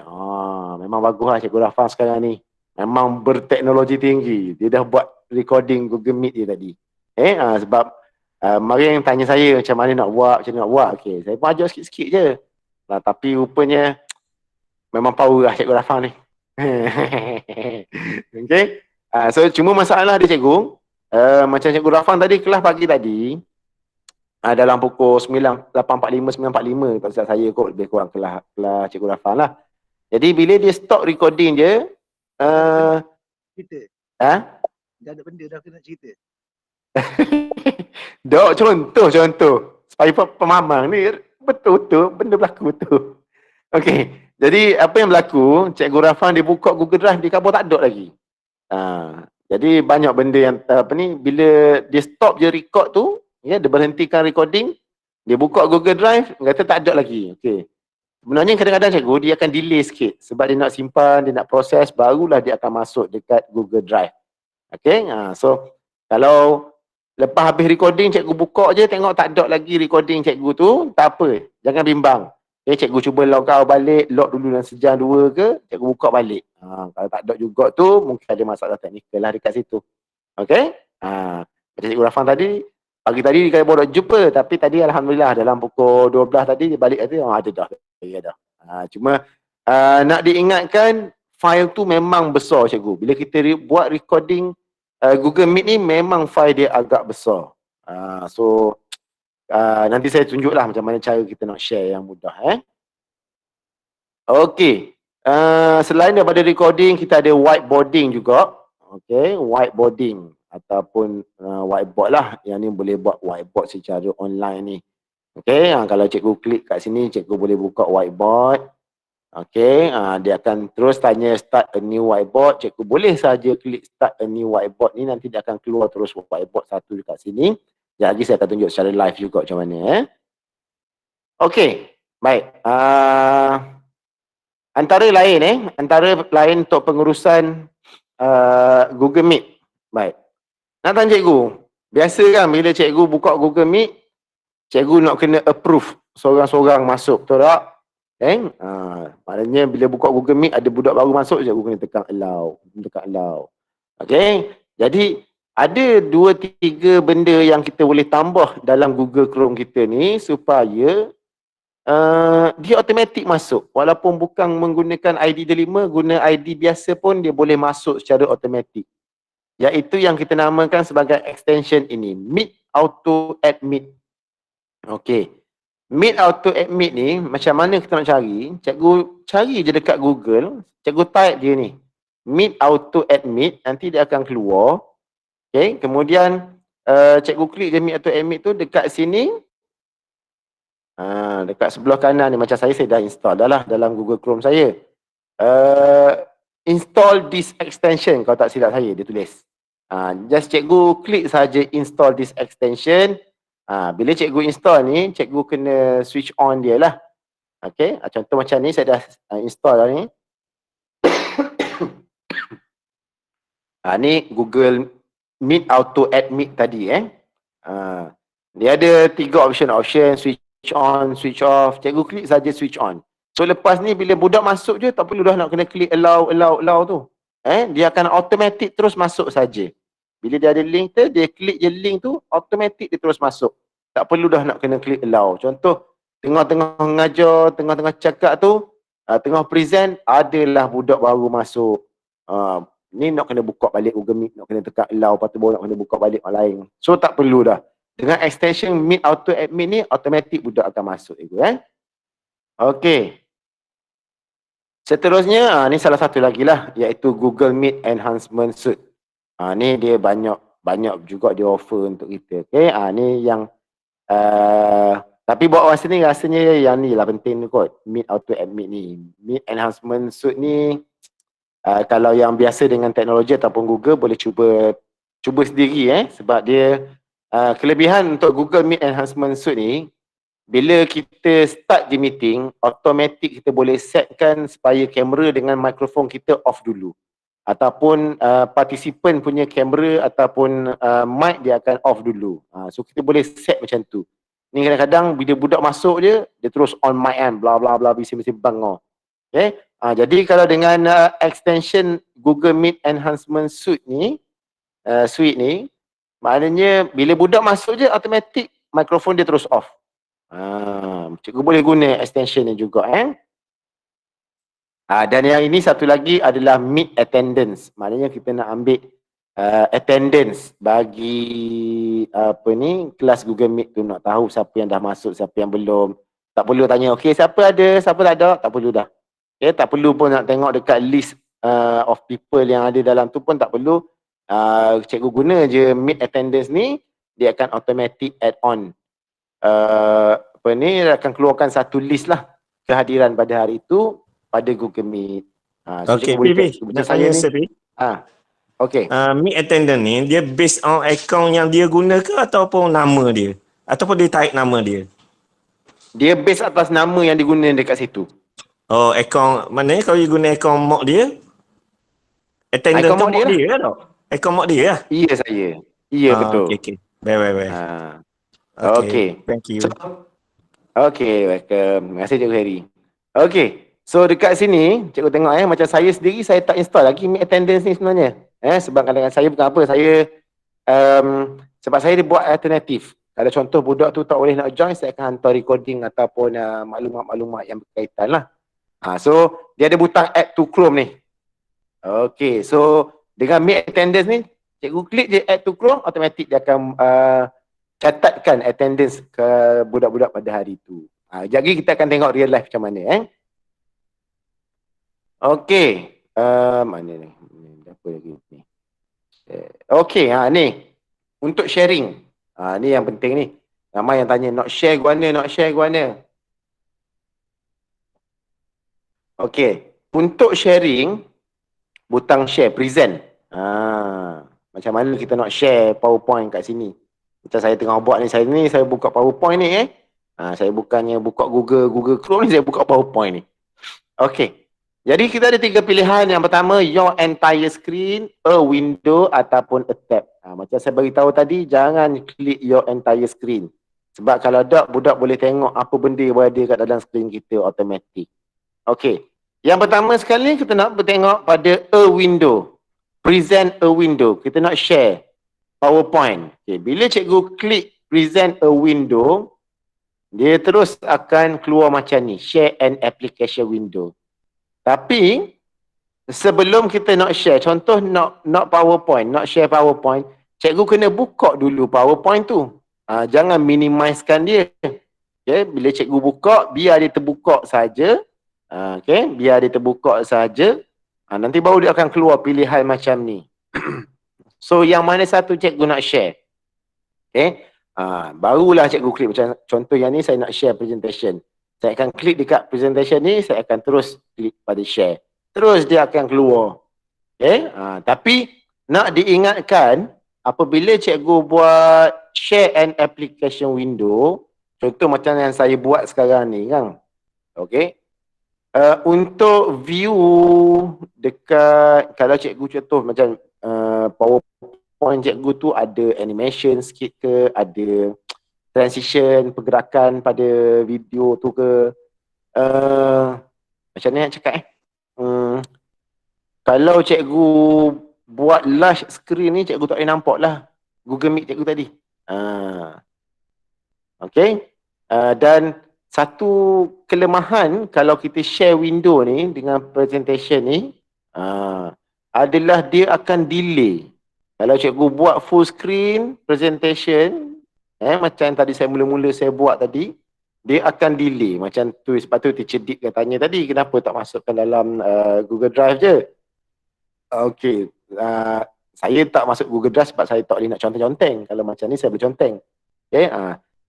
memang bagus lah cikgu Rafhan sekarang ni. Memang berteknologi tinggi. Dia dah buat recording Google Meet dia tadi. Sebab mari yang tanya saya macam mana nak buat, Okay, saya pun ajar sikit-sikit je. Tapi rupanya memang power lah cikgu Rafhan ni. Okay. So cuma masalah dia cikgu, macam cikgu Rafhan tadi, kelas pagi tadi, dalam pukul 8.45, 9.45, tak silap saya kot, lebih kurang kelas cikgu Rafhan lah. Jadi bila dia stop recording je, cerita. Dah ada benda dah kena cerita. Dok, contoh. Supaya pemahaman ni betul-betul, benda berlaku betul. Okey, jadi apa yang berlaku, cikgu Rafhan dia buka Google Drive, dia khabar tak ada lagi. Jadi banyak benda yang bila dia stop je record tu, dia berhentikan recording, dia buka Google Drive, kata tak ada lagi. Okey. Sebenarnya kadang-kadang cikgu dia akan delay sikit sebab dia nak simpan, dia nak proses, barulah dia akan masuk dekat Google Drive. Okey, so kalau lepas habis recording cikgu buka je tengok tak ada lagi recording cikgu tu, tak apa, jangan bimbang. Okay, cikgu cuba log out balik, log dulu dalam sejam dua ke, cikgu buka balik. Kalau tak ada juga tu, mungkin ada masalah teknikal lah dekat situ. Okey, macam cikgu Rafhan tadi, pagi tadi dia baru jumpa, tapi tadi alhamdulillah dalam pukul 12 tadi dia balik kata, ada dah. Cuma nak diingatkan, file tu memang besar cikgu. Bila kita buat recording Google Meet ni, memang file dia agak besar. So nanti saya tunjuklah macam mana cara kita nak share yang mudah. Okey. Selain daripada recording, kita ada whiteboarding juga. Okey, whiteboarding ataupun whiteboard lah. Yang ni boleh buat whiteboard secara online ni. Okey, kalau cikgu klik kat sini, cikgu boleh buka whiteboard. Okey, dia akan terus tanya start a new whiteboard. Cikgu boleh saja klik start a new whiteboard ni, nanti dia akan keluar terus whiteboard satu dekat sini. Sekejap lagi saya akan tunjuk secara live juga macam mana. Okey, baik. Antara lain untuk pengurusan Google Meet. Baik. Nak tanya cikgu, biasa kan bila cikgu buka Google Meet, cikgu nak kena approve seorang-seorang masuk, betul tak? Maknanya bila buka Google Meet ada budak baru masuk, cikgu kena tekan allow. Okey. Jadi ada 2-3 benda yang kita boleh tambah dalam Google Chrome kita ni supaya dia automatik masuk. Walaupun bukan menggunakan ID delima, guna ID biasa pun dia boleh masuk secara automatik. Iaitu yang kita namakan sebagai extension ini, Meet Auto Admit. Okey. Meet Auto Admit ni macam mana kita nak cari? Cikgu cari je dekat Google, cikgu type dia ni, Meet Auto Admit, nanti dia akan keluar. Okey, kemudian cikgu klik je Meet Auto Admit tu dekat sini. Dekat sebelah kanan ni macam saya dah install dah lah dalam Google Chrome saya. Install this extension kalau tak silap saya dia tulis. Just cikgu klik saja install this extension. Bila cikgu install ni, cikgu kena switch on dia lah. Okay, contoh macam ni saya dah install dah ni. Ni Google Meet Auto Admit tadi dia ada 3 option, switch on, switch off. Cikgu klik saja switch on. So lepas ni bila budak masuk je, tak perlu dah nak kena klik allow tu. Dia akan automatic terus masuk saja. Bila dia ada link tu, dia klik je link tu, automatic dia terus masuk. Tak perlu dah nak kena klik allow. Contoh, tengah-tengah mengajar, tengah-tengah cakap tu, tengah present, adalah budak baru masuk. Ni nak kena buka balik Google Meet, nak kena tekan allow, lepas tu baru nak kena buka balik orang lain. So tak perlu dah. Dengan extension Meet Auto Admit ni, automatic budak akan masuk. Okey. Seterusnya, ni salah satu lagi lah, iaitu Google Meet Enhancement Suite. Ni dia banyak juga dia offer untuk kita. Okay, ni yang tapi buat masa ni rasanya yang ni lah penting kot, Meet Auto Admit ni. Meet Enhancement Suite ni kalau yang biasa dengan teknologi ataupun Google boleh cuba sendiri sebab dia kelebihan untuk Google Meet Enhancement Suite ni, bila kita start the meeting, automatic kita boleh setkan supaya kamera dengan mikrofon kita off dulu. Ataupun participant punya kamera ataupun mic dia akan off dulu. So kita boleh set macam tu. Ni kadang-kadang bila budak masuk je, dia terus on mic kan, bla bla bla, bising-bising bang. Okay? Jadi kalau dengan extension Google Meet Enhancement Suite ni, maknanya bila budak masuk je, automatic mikrofon dia terus off. Cikgu boleh guna extension ni juga. Dan yang ini satu lagi adalah Meet Attendance. Maknanya kita nak ambil attendance bagi kelas Google Meet tu, nak tahu siapa yang dah masuk, siapa yang belum. Tak perlu tanya, okey siapa ada, siapa tak ada, tak perlu dah. Okay, tak perlu pun nak tengok dekat list of people yang ada dalam tu pun tak perlu. Cikgu guna je Meet Attendance ni, dia akan automatic add on. Dia akan keluarkan satu list lah kehadiran pada hari itu pada Google Meet. Okey, Pipi. Nak tanya Pipi. Okey. Meet Attendant ni, dia based on account yang dia guna ke ataupun nama dia? Ataupun dia tarik nama dia? Dia based atas nama yang diguna dekat situ. Oh, account, maknanya kalau dia guna account mock dia, attendant tu mock dia ke tak? Account mock dia lah? Ya saya. Ya betul. Okey. Baik. Okey. Thank you. Okey, welcome. Terima kasih Cikgu Harry. Okey. So dekat sini, cikgu tengok macam saya sendiri saya tak install lagi Meet Attendance ni sebenarnya. Sebab kadang-kadang saya bukan apa, saya sebab saya dia buat alternatif. Kalau contoh budak tu tak boleh nak join, saya akan hantar recording ataupun maklumat-maklumat yang berkaitan lah. So dia ada butang add to Chrome ni. Okey, so dengan Meet Attendance ni, cikgu klik je add to Chrome, automatik dia akan catatkan attendance ke budak-budak pada hari tu. Jadi kita akan tengok real life macam mana. Okey, mana ni? Apa lagi ni? Okey, ni untuk sharing. Ni yang penting ni. Ramai yang tanya nak share guana. Okey, untuk sharing, butang share, present. Macam mana kita nak share PowerPoint kat sini. Macam saya tengah buat ni, saya buka PowerPoint ni saya bukannya buka Google Chrome ni, saya buka PowerPoint ni. Okey. Jadi kita ada 3 pilihan. Yang pertama, your entire screen, a window ataupun a tab. Macam saya beritahu tadi, jangan klik your entire screen. Sebab kalau tak, budak boleh tengok apa benda yang berada kat dalam screen kita automatik. Okey. Yang pertama sekali kita nak bertengok pada a window. Present a window. Kita nak share PowerPoint. Okay. Bila cikgu klik present a window, dia terus akan keluar macam ni. Share an application window. Tapi sebelum kita nak share, contoh nak PowerPoint, nak share PowerPoint, cikgu kena buka dulu PowerPoint tu. Jangan minimizekan dia. Okay. Bila cikgu buka, biar dia terbuka saja. Okay. Biar dia terbuka saja. Nanti baru dia akan keluar pilihan macam ni. So yang mana satu cikgu nak share? Okay. Barulah cikgu klik macam contoh yang ni, saya nak share presentation. Saya akan klik dekat presentation ni, saya akan terus klik pada share. Terus dia akan keluar. Okay. Tapi nak diingatkan, apabila cikgu buat share an application window, contoh macam yang saya buat sekarang ni kan. Okay. Untuk view dekat, kalau cikgu contoh macam PowerPoint cikgu tu ada animation sikit ke, ada transition, pergerakan pada video tu ke. Macam ni nak cakap kalau cikgu buat large screen ni, cikgu tak boleh nampak lah Google Meet cikgu tadi. Okay. Dan satu kelemahan kalau kita share window ni dengan presentation ni adalah dia akan delay. Kalau cikgu buat full screen presentation, macam tadi saya mula-mula saya buat tadi, dia akan delay macam tu. Sebab tu Teacher Dick tanya tadi, kenapa tak masukkan dalam Google Drive je? Okay. Saya tak masuk Google Drive sebab saya tak boleh nak conteng-conteng. Kalau macam ni saya boleh conteng. Okay.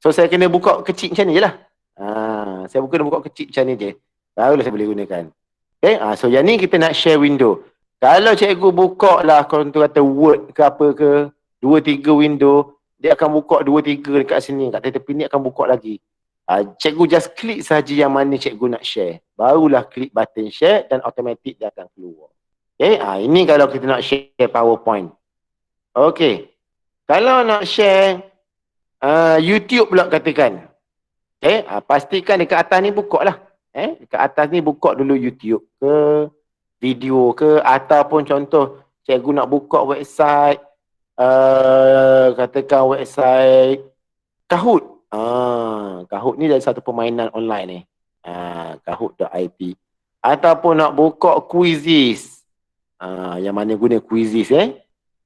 So saya kena buka kecil macam ni je lah. Saya kena buka kecil macam ni je. Barulah saya boleh gunakan. Okay. So yang ni kita nak share window. Kalau cikgu buka lah, kalau tu kata Word ke apa ke, 2-3 window, dia akan buka 2-3 dekat sini, kat tepi ni akan buka lagi. Cikgu just klik saja yang mana cikgu nak share. Barulah klik button share dan automatik dia akan keluar. Okay. Ini kalau kita nak share PowerPoint. Okay. Kalau nak share YouTube pula katakan. Okay. Pastikan dekat atas ni buka lah. Dekat atas ni buka dulu YouTube ke, video ke, ataupun contoh cikgu nak buka website, katakan website Kahoot. Kahoot ni dari satu permainan online ni. Kahoot.it. Ataupun nak buka Quizzes. Yang mana guna Quizzes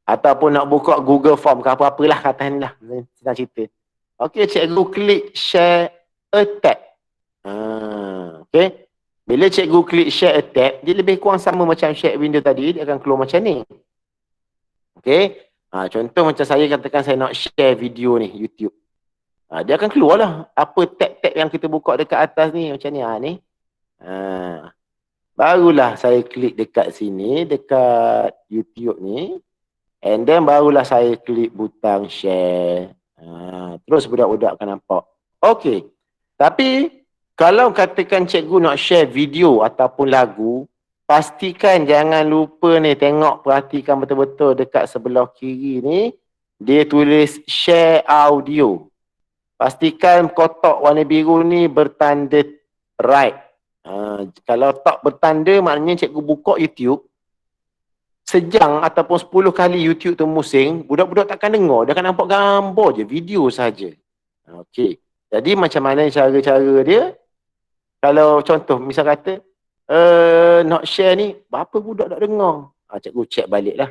ataupun nak buka Google Form ke apa-apalah kat atas ni lah. Senang cerita. Okey, cikgu klik share a tab. Okey. Bila cikgu klik share a tab, dia lebih kurang sama macam share window tadi, dia akan keluar macam ni. Okey. Contoh macam saya katakan saya nak share video ni, YouTube. Dia akan keluar lah apa tab-tab yang kita buka dekat atas ni, macam ni. Ni. Barulah saya klik dekat sini, dekat YouTube ni. And then barulah saya klik butang share. Terus budak-budak akan nampak. Okey. Tapi kalau katakan cikgu nak share video ataupun lagu, pastikan jangan lupa ni, tengok, perhatikan betul-betul dekat sebelah kiri ni, dia tulis share audio. Pastikan kotak warna biru ni bertanda right. Kalau tak bertanda, maknanya cikgu buka YouTube, sejam ataupun 10 kali YouTube tu musing, budak-budak takkan dengar, dia akan nampak gambar je, video saja. Okey. Jadi macam mana cara-cara dia? Kalau contoh, misal kata, nak share ni, berapa budak tak dengar? Cikgu check balik lah.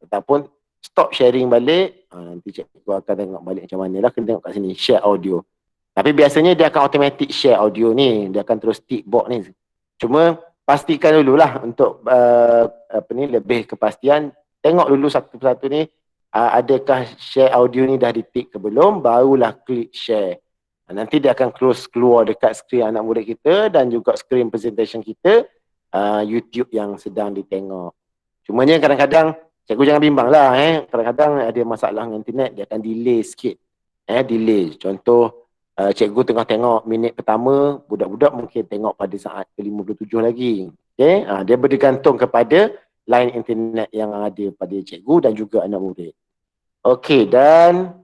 Ataupun stop sharing balik, nanti cikgu akan tengok balik macam mana lah, kena tengok kat sini, share audio. Tapi biasanya dia akan automatic share audio ni, dia akan terus tick box ni. Cuma pastikan dululah untuk lebih kepastian, tengok dulu satu persatu ni, adakah share audio ni dah di-tick ke belum, barulah klik share. Nanti dia akan keluar dekat skrin anak murid kita dan juga skrin presentation kita, YouTube yang sedang ditengok. Cumanya kadang-kadang Cikgu jangan bimbang lah kadang-kadang ada masalah dengan internet, dia akan delay sikit. Delay. Contoh cikgu tengah tengok minit pertama, budak-budak mungkin tengok pada saat ke-57 lagi. Okay? Dia bergantung kepada line internet yang ada pada cikgu dan juga anak murid. Okey, dan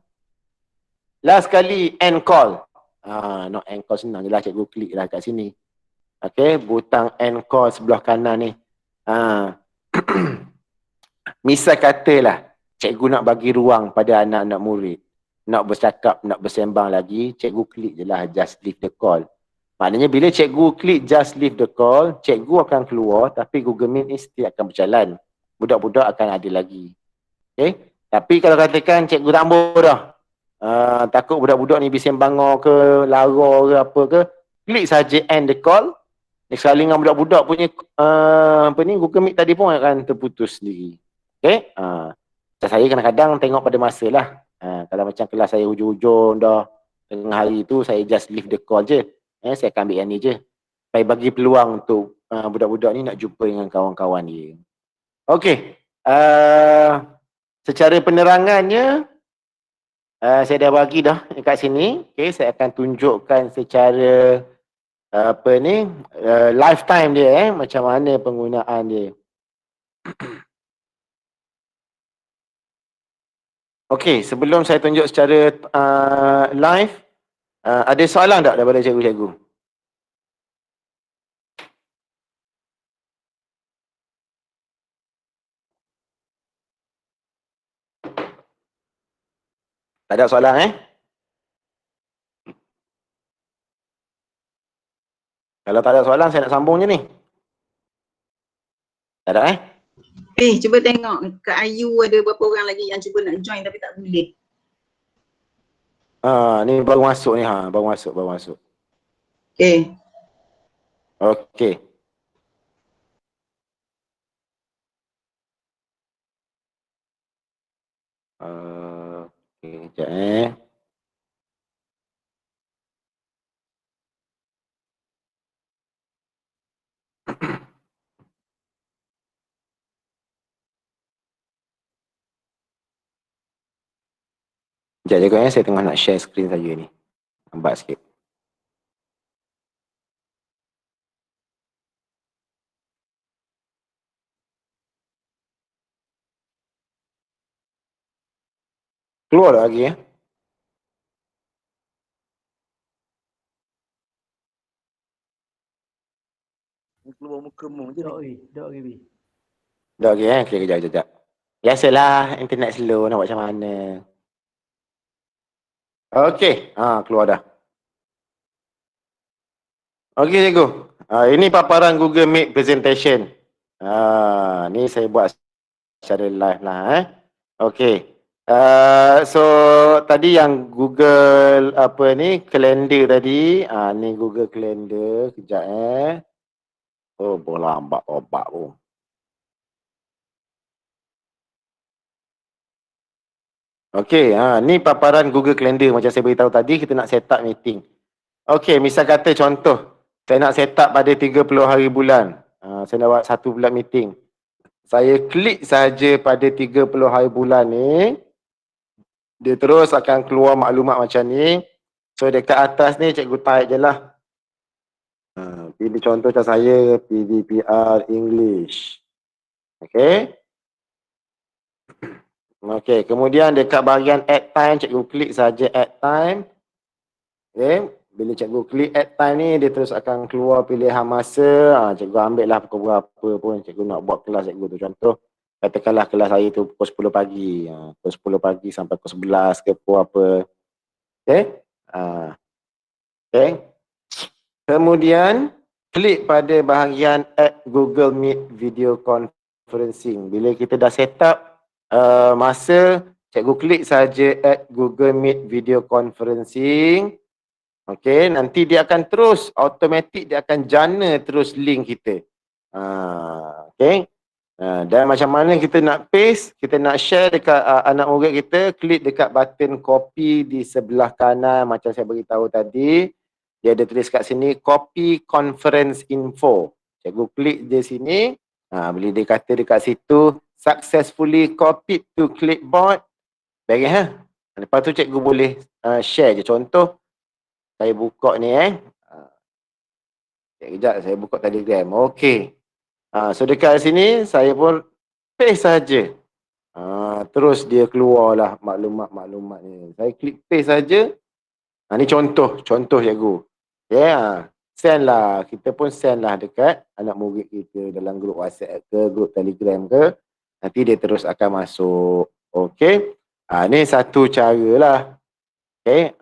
last kali end call. Not end call senang je lah, cikgu klik lah kat sini. Okey, butang end call sebelah kanan ni. Misal katalah cikgu nak bagi ruang pada anak-anak murid, nak bercakap, nak bersembang lagi, cikgu klik je lah just leave the call. Maknanya bila cikgu klik just leave the call, cikgu akan keluar tapi Google Meet ni still akan berjalan. Budak-budak akan ada lagi. Okay? Tapi kalau katakan cikgu tak ambil dah, takut budak-budak ni bersembang ke, lara ke apa ke, klik saja end the call. Next kali dengan budak-budak punya Google Meet tadi pun akan terputus sendiri. Okay? Saya kadang-kadang tengok pada masa lah. Kalau macam kelas saya hujung-hujung dah, tengah hari tu saya just leave the call je. Saya akan ambil yang ni je. Supaya bagi peluang untuk budak-budak ni nak jumpa dengan kawan-kawan dia. Okay. Secara penerangannya, saya dah bagi dah dekat sini. Okay, saya akan tunjukkan secara lifetime dia, macam mana penggunaan dia. Okey, sebelum saya tunjuk secara live, ada soalan tak daripada cikgu-cikgu? Tak ada soalan Kalau tak ada soalan, saya nak sambung je ni. Tak ada Cuba tengok Kak Ayu ada berapa orang lagi yang cuba nak join tapi tak boleh. Ni baru masuk ni baru masuk. Okey. Okey. Okey, sekejap Sekejap je saya tengah nak share screen saja ni. Lambat sikit. Keluar lagi Keluar muka mu je. Dak lagi. Dah lagi Okay, kejap. Biasalah internet slow, nak buat macam mana. Okey, keluar dah. Okey cikgu. Ini paparan Google Meet presentation. Ni saya buat secara live lah Okey. So tadi yang Google calendar tadi, ni Google Calendar, kejap bola lambat obat pun. Okey, ni paparan Google Calendar macam saya beritahu tadi, kita nak set up meeting. Okey, misal kata contoh, saya nak set up pada 30 hari bulan. Saya nak buat 1 bulan meeting. Saya klik saja pada 30 hari bulan ni, dia terus akan keluar maklumat macam ni. So dekat atas ni cikgu type je lah. Pilih contoh macam saya, PDPR English. Okey. Okey, kemudian dekat bahagian add time, cikgu klik saja add time. Okey, bila cikgu klik add time ni, dia terus akan keluar pilihan masa. Cikgu ambil lah pukul berapa pun cikgu nak buat kelas cikgu tu. Contoh, katakanlah kelas saya tu pukul 10 pagi. Pukul 10 pagi sampai pukul 11 ke pukul apa. Okey. Okey. Kemudian, klik pada bahagian add Google Meet Video Conferencing. Bila kita dah set up masa, cikgu klik saja add Google Meet Video Conferencing. Okey, nanti dia akan terus automatik, dia akan jana terus link kita. Okey. Dan macam mana kita nak paste, kita nak share dekat anak murid kita, klik dekat button copy di sebelah kanan macam saya beritahu tadi. Dia ada tulis kat sini copy conference info. Cikgu klik di sini. Bila dia kata dekat situ successfully copied to clipboard. Beres ha. Lepas tu cikgu boleh share je. Contoh, saya buka ni Sekejap saya buka Telegram. Okey. So dekat sini saya pun paste saja. Terus dia keluarlah maklumat-maklumat ni. Saya klik paste saja. Ni contoh cikgu. Send lah. Kita pun send lah dekat anak murid kita dalam grup WhatsApp ke, grup Telegram ke. Nanti dia terus akan masuk. Okey. Ni satu cara lah. Okey.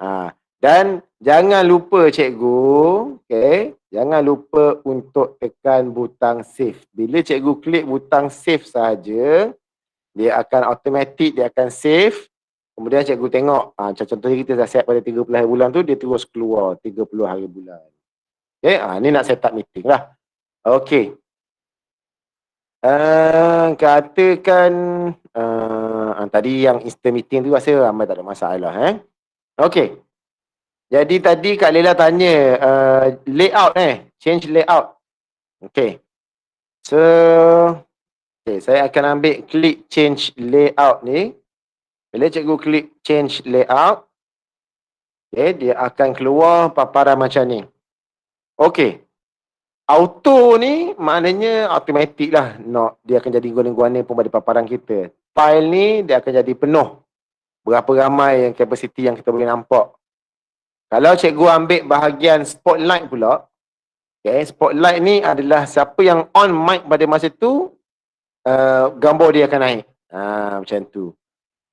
Dan jangan lupa cikgu, jangan lupa untuk tekan butang save. Bila cikgu klik butang save saja, dia akan automatic, dia akan save. Kemudian cikgu tengok, contohnya kita dah set pada 30 hari bulan tu, dia terus keluar 30 hari bulan. Okey, ni nak set up meeting lah. Okey. Katakan tadi yang instant meeting tu rasa ramai tak ada masalah. Okey. Jadi tadi Kak Lela tanya layout change layout. Okey. So saya akan ambil klik change layout ni. Bila cikgu klik change layout, dia akan keluar paparan macam ni. Okey. Auto ni maknanya automatik lah. Dia akan jadi guna-guna pun pada paparan kita. File ni dia akan jadi penuh. Berapa ramai yang kapasiti yang kita boleh nampak. Kalau cikgu ambil bahagian spotlight pula, spotlight ni adalah siapa yang on mic pada masa tu, gambar dia akan naik. Macam tu.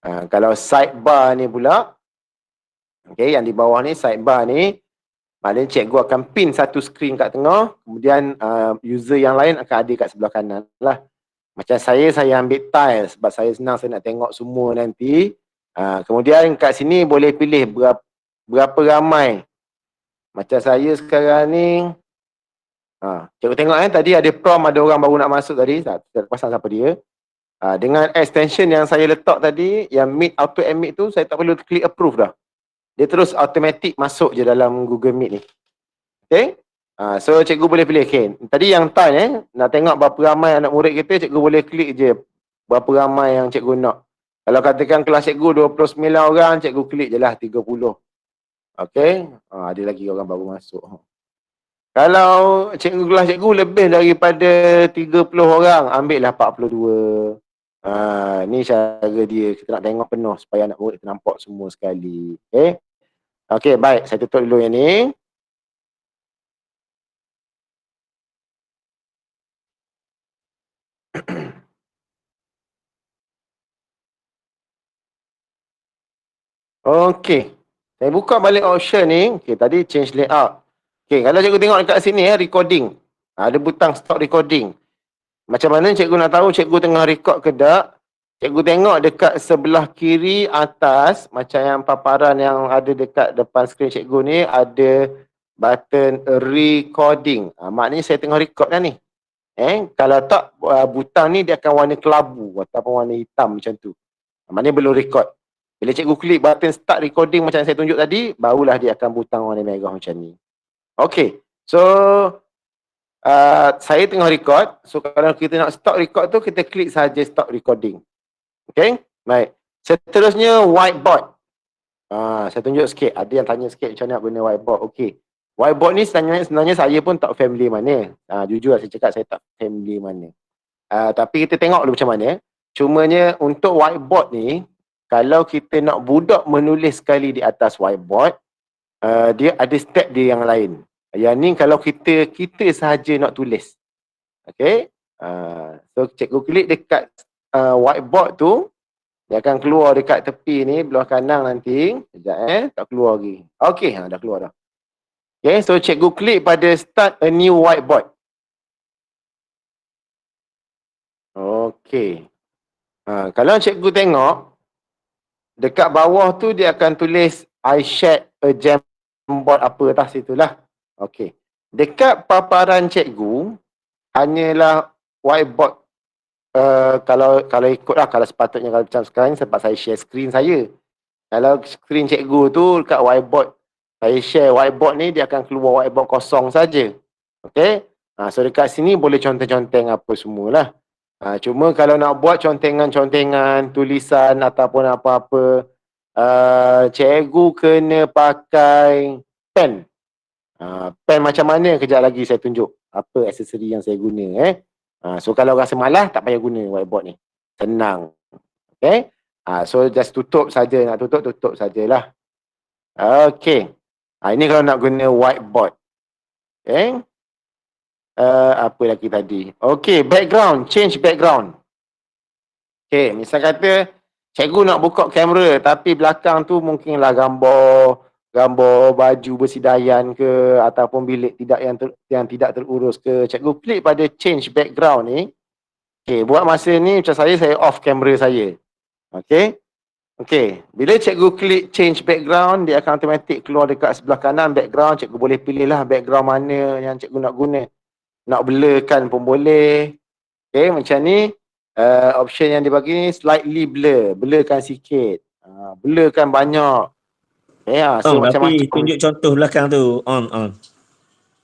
Kalau sidebar ni pula, yang di bawah ni, sidebar ni, maknanya cikgu akan pin satu skrin kat tengah, kemudian user yang lain akan ada kat sebelah kanan lah. Macam saya ambil tiles sebab saya senang, saya nak tengok semua nanti. Kemudian kat sini boleh pilih berapa ramai. Macam saya sekarang ni, cikgu tengok tadi ada prompt, ada orang baru nak masuk tadi, tak pasang siapa dia. Dengan extension yang saya letak tadi, yang Meet Auto Admit tu, saya tak perlu klik approve dah. Dia terus automatic masuk je dalam Google Meet ni. Okay? So cikgu boleh pilih. Tadi yang time nak tengok berapa ramai anak murid kita, cikgu boleh klik je berapa ramai yang cikgu nak. Kalau katakan kelas cikgu 29 orang, cikgu klik je lah 30. Okay? Ada lagi orang baru masuk. Kalau kelas cikgu lebih daripada 30 orang, ambil lah 42. Ni cara dia, kita nak tengok penuh supaya anak murid kita nampak semua sekali. Okay, baik. Saya tutup dulu yang ni. Okay. Saya buka balik option ni. Okay, tadi change layout. Okay, kalau cikgu tengok dekat sini recording. Ada butang stop recording. Macam mana cikgu nak tahu cikgu tengah record ke tak? Cikgu tengok dekat sebelah kiri atas, macam yang paparan yang ada dekat depan skrin cikgu ni, ada button recording. Maknanya saya tengah record dah ni. Kalau tak, butang ni dia akan warna kelabu ataupun warna hitam macam tu. Maknanya belum record. Bila cikgu klik button start recording macam yang saya tunjuk tadi, barulah dia akan butang warna merah macam ni. Okay, so saya tengah record. So kalau kita nak stop record tu, kita klik saja stop recording. Okay, baik. Seterusnya whiteboard. Saya tunjuk sikit. Ada yang tanya sikit macam mana nak guna whiteboard. Okay, whiteboard ni sebenarnya saya pun tak family mana. Jujur lah saya cakap, saya tak family mana. Tapi kita tengok dulu macam mana. Cumanya untuk whiteboard ni, kalau kita nak budak menulis sekali di atas whiteboard, dia ada step dia yang lain. Yang ni kalau kita sahaja nak tulis. Okay. So cikgu klik dekat whiteboard tu, dia akan keluar dekat tepi ni, belah kanan nanti. Sekejap tak keluar lagi. Okay, dah keluar dah. Okay, so cikgu klik pada start a new whiteboard. Okay. Kalau cikgu tengok, dekat bawah tu dia akan tulis I shared a Jamboard apa atas itulah. Okey. Dekat paparan cikgu hanyalah whiteboard. Kalau ikutlah, kalau sepatutnya kalau macam sekarang sebab saya share screen saya. Kalau screen cikgu tu dekat whiteboard, saya share whiteboard ni, dia akan keluar whiteboard kosong saja. Okey. So dekat sini boleh conteng-conteng apa semualah. Cuma kalau nak buat contengan-contengan, tulisan ataupun apa-apa, cikgu kena pakai pen. Pen macam mana kejap lagi saya tunjuk apa aksesori yang saya guna. So kalau rasa malas tak payah guna whiteboard ni. Senang. Okay. So just tutup saja, nak tutup sajalah. Okay. Ini kalau nak guna whiteboard. Okay. Apa lagi tadi? Okay, background, change background. Okay, misal kata cikgu nak buka kamera tapi belakang tu mungkinlah gambar baju bersidayan ke ataupun bilik yang tidak terurus ke. Cikgu klik pada change background ni. Okay, buat masa ni macam saya off kamera saya. Okay. Okay, bila cikgu klik change background, dia akan automatik keluar dekat sebelah kanan background. Cikgu boleh pilih lah background mana yang cikgu nak guna. Nak blurkan pun boleh. Okay, macam ni. Option yang dibagi ni slightly blur. Blurkan sikit. Blurkan banyak. Okay, so tapi tunjuk contoh belakang tu. On.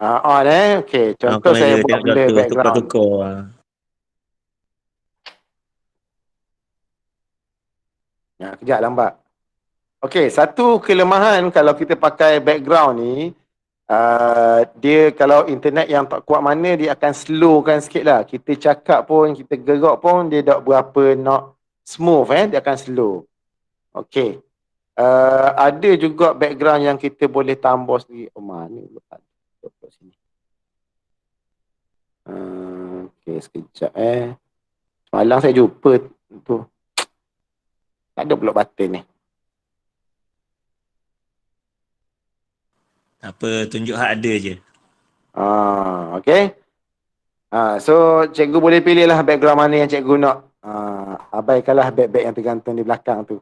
On okay, contoh saya buat blur background. Tukar. Kejap lambat. Okay, satu kelemahan kalau kita pakai background ni, dia kalau internet yang tak kuat mana, dia akan slowkan sikit lah. Kita cakap pun, kita gerak pun, dia tak berapa nak smooth dia akan slow. Okay. Ada juga background yang kita boleh tambah sendiri. Mana letak sini. Okay, sekejap Semalam saya jumpa tu. Tak ada pula button ni. Apa, tunjuk hak ada je. Okay. So cikgu boleh pilih lah background mana yang cikgu nak. Abaikanlah back yang tergantung di belakang tu.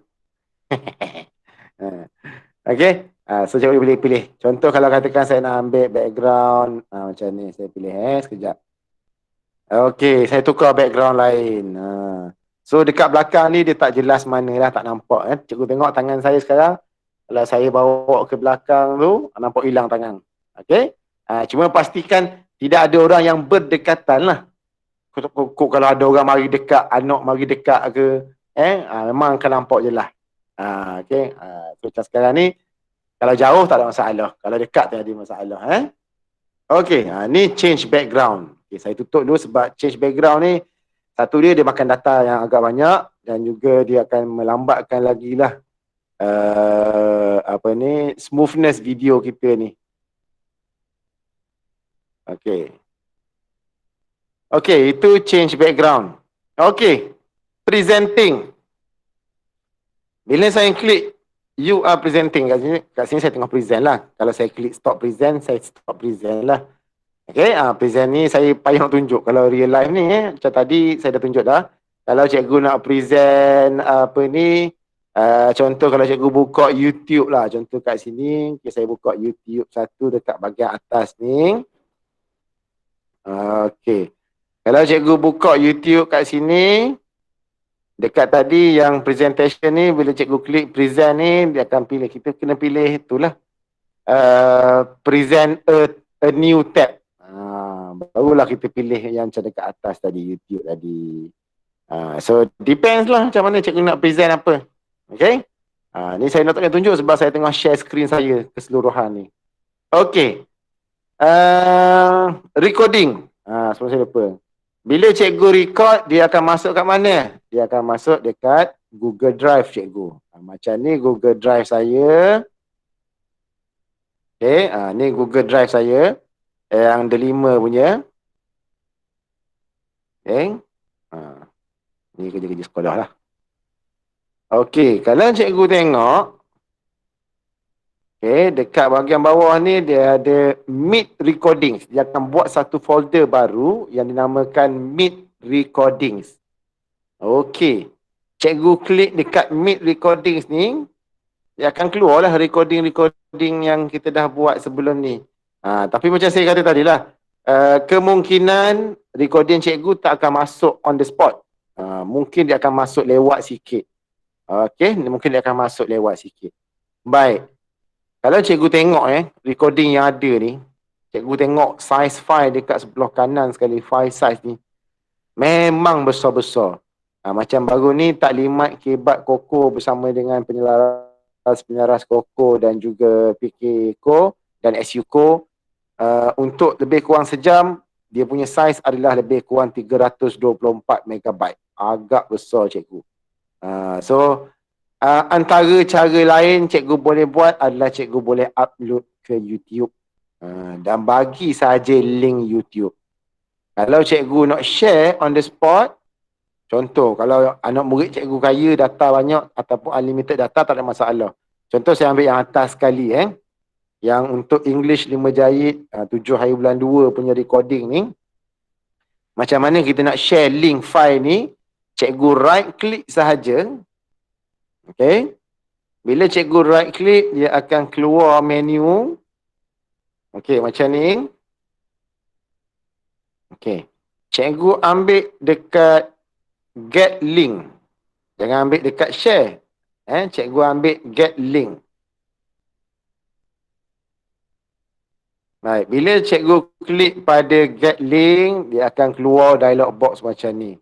Okay. So cikgu boleh pilih. Contoh kalau katakan saya nak ambil background macam ni, saya pilih sekejap. Okay, saya tukar background lain. So dekat belakang ni dia tak jelas mana lah, tak nampak. Cikgu tengok tangan saya sekarang. Kalau saya bawa ke belakang tu, nampak hilang tangan. Okay. Cuma pastikan tidak ada orang yang berdekatan lah. Kalau ada orang mari dekat, anak mari dekat ke, memang akan nampak je lah. Okay. So macam sekarang ni, kalau jauh tak ada masalah. Kalau dekat tak ada masalah. Okay. Ni change background. Okay, saya tutup dulu sebab change background ni, satu dia makan data yang agak banyak dan juga dia akan melambatkan lagi lah smoothness video kita ni. Okay. Okay, itu change background. Okay, presenting. Bila saya klik you are presenting, kat sini saya tengah present lah. Kalau saya klik stop present, saya stop present lah. Okay, present ni saya payah nak tunjuk. Kalau real life ni, macam tadi saya dah tunjuk dah. Kalau cikgu nak present contoh kalau cikgu buka YouTube lah. Contoh kat sini, okay, saya buka YouTube satu dekat bahagian atas ni. Okay. Kalau cikgu buka YouTube kat sini, dekat tadi yang presentation ni, bila cikgu klik present ni, dia akan pilih. Kita kena pilih itulah. Present a new tab. Barulah kita pilih yang macam dekat atas tadi, YouTube tadi. So depends lah macam mana cikgu nak present apa. Okay. Ni saya nak tunjuk sebab saya tengah share screen saya keseluruhan ni. Okay. Recording. Sebelum saya lupa. Bila cikgu record, dia akan masuk kat mana? Dia akan masuk dekat Google Drive cikgu. Macam ni Google Drive saya. Okay. Ni Google Drive saya. Yang delima punya. Okay. Ni kerja-kerja sekolah lah. Okay. Kalau cikgu tengok. Okay. Dekat bahagian bawah ni dia ada Meet Recordings. Dia akan buat satu folder baru yang dinamakan Meet Recordings. Okay. Cikgu klik dekat Meet Recordings ni. Dia akan keluar lah recording-recording yang kita dah buat sebelum ni. Tapi macam saya kata tadi lah, kemungkinan recording cikgu tak akan masuk on the spot. Mungkin dia akan masuk lewat sikit. Okay, mungkin dia akan masuk lewat sikit. Baik. Kalau cikgu tengok recording yang ada ni, cikgu tengok size file dekat sebelah kanan sekali, file size ni. Memang besar-besar. Macam baru ni taklimat Kebat Koko bersama dengan penyelaras Koko dan juga PK Ko dan SU Ko untuk lebih kurang sejam, dia punya saiz adalah lebih kurang 324 megabyte. Agak besar cikgu. So antara cara lain cikgu boleh buat adalah cikgu boleh upload ke YouTube dan bagi saja link YouTube. Kalau cikgu nak share on the spot, contoh kalau anak murid cikgu kaya, data banyak ataupun unlimited data, tak ada masalah. Contoh saya ambil yang atas sekali yang untuk English 5 jahit 7 hari bulan 2 punya recording ni. Macam mana kita nak share link file ni? Cikgu right click sahaja. Okay. Bila cikgu right click, dia akan keluar menu. Okay, macam ni. Okay. Cikgu ambil dekat get link. Jangan ambil dekat share. Cikgu ambil get link. Baik, bila cikgu klik pada get link, dia akan keluar dialog box macam ni.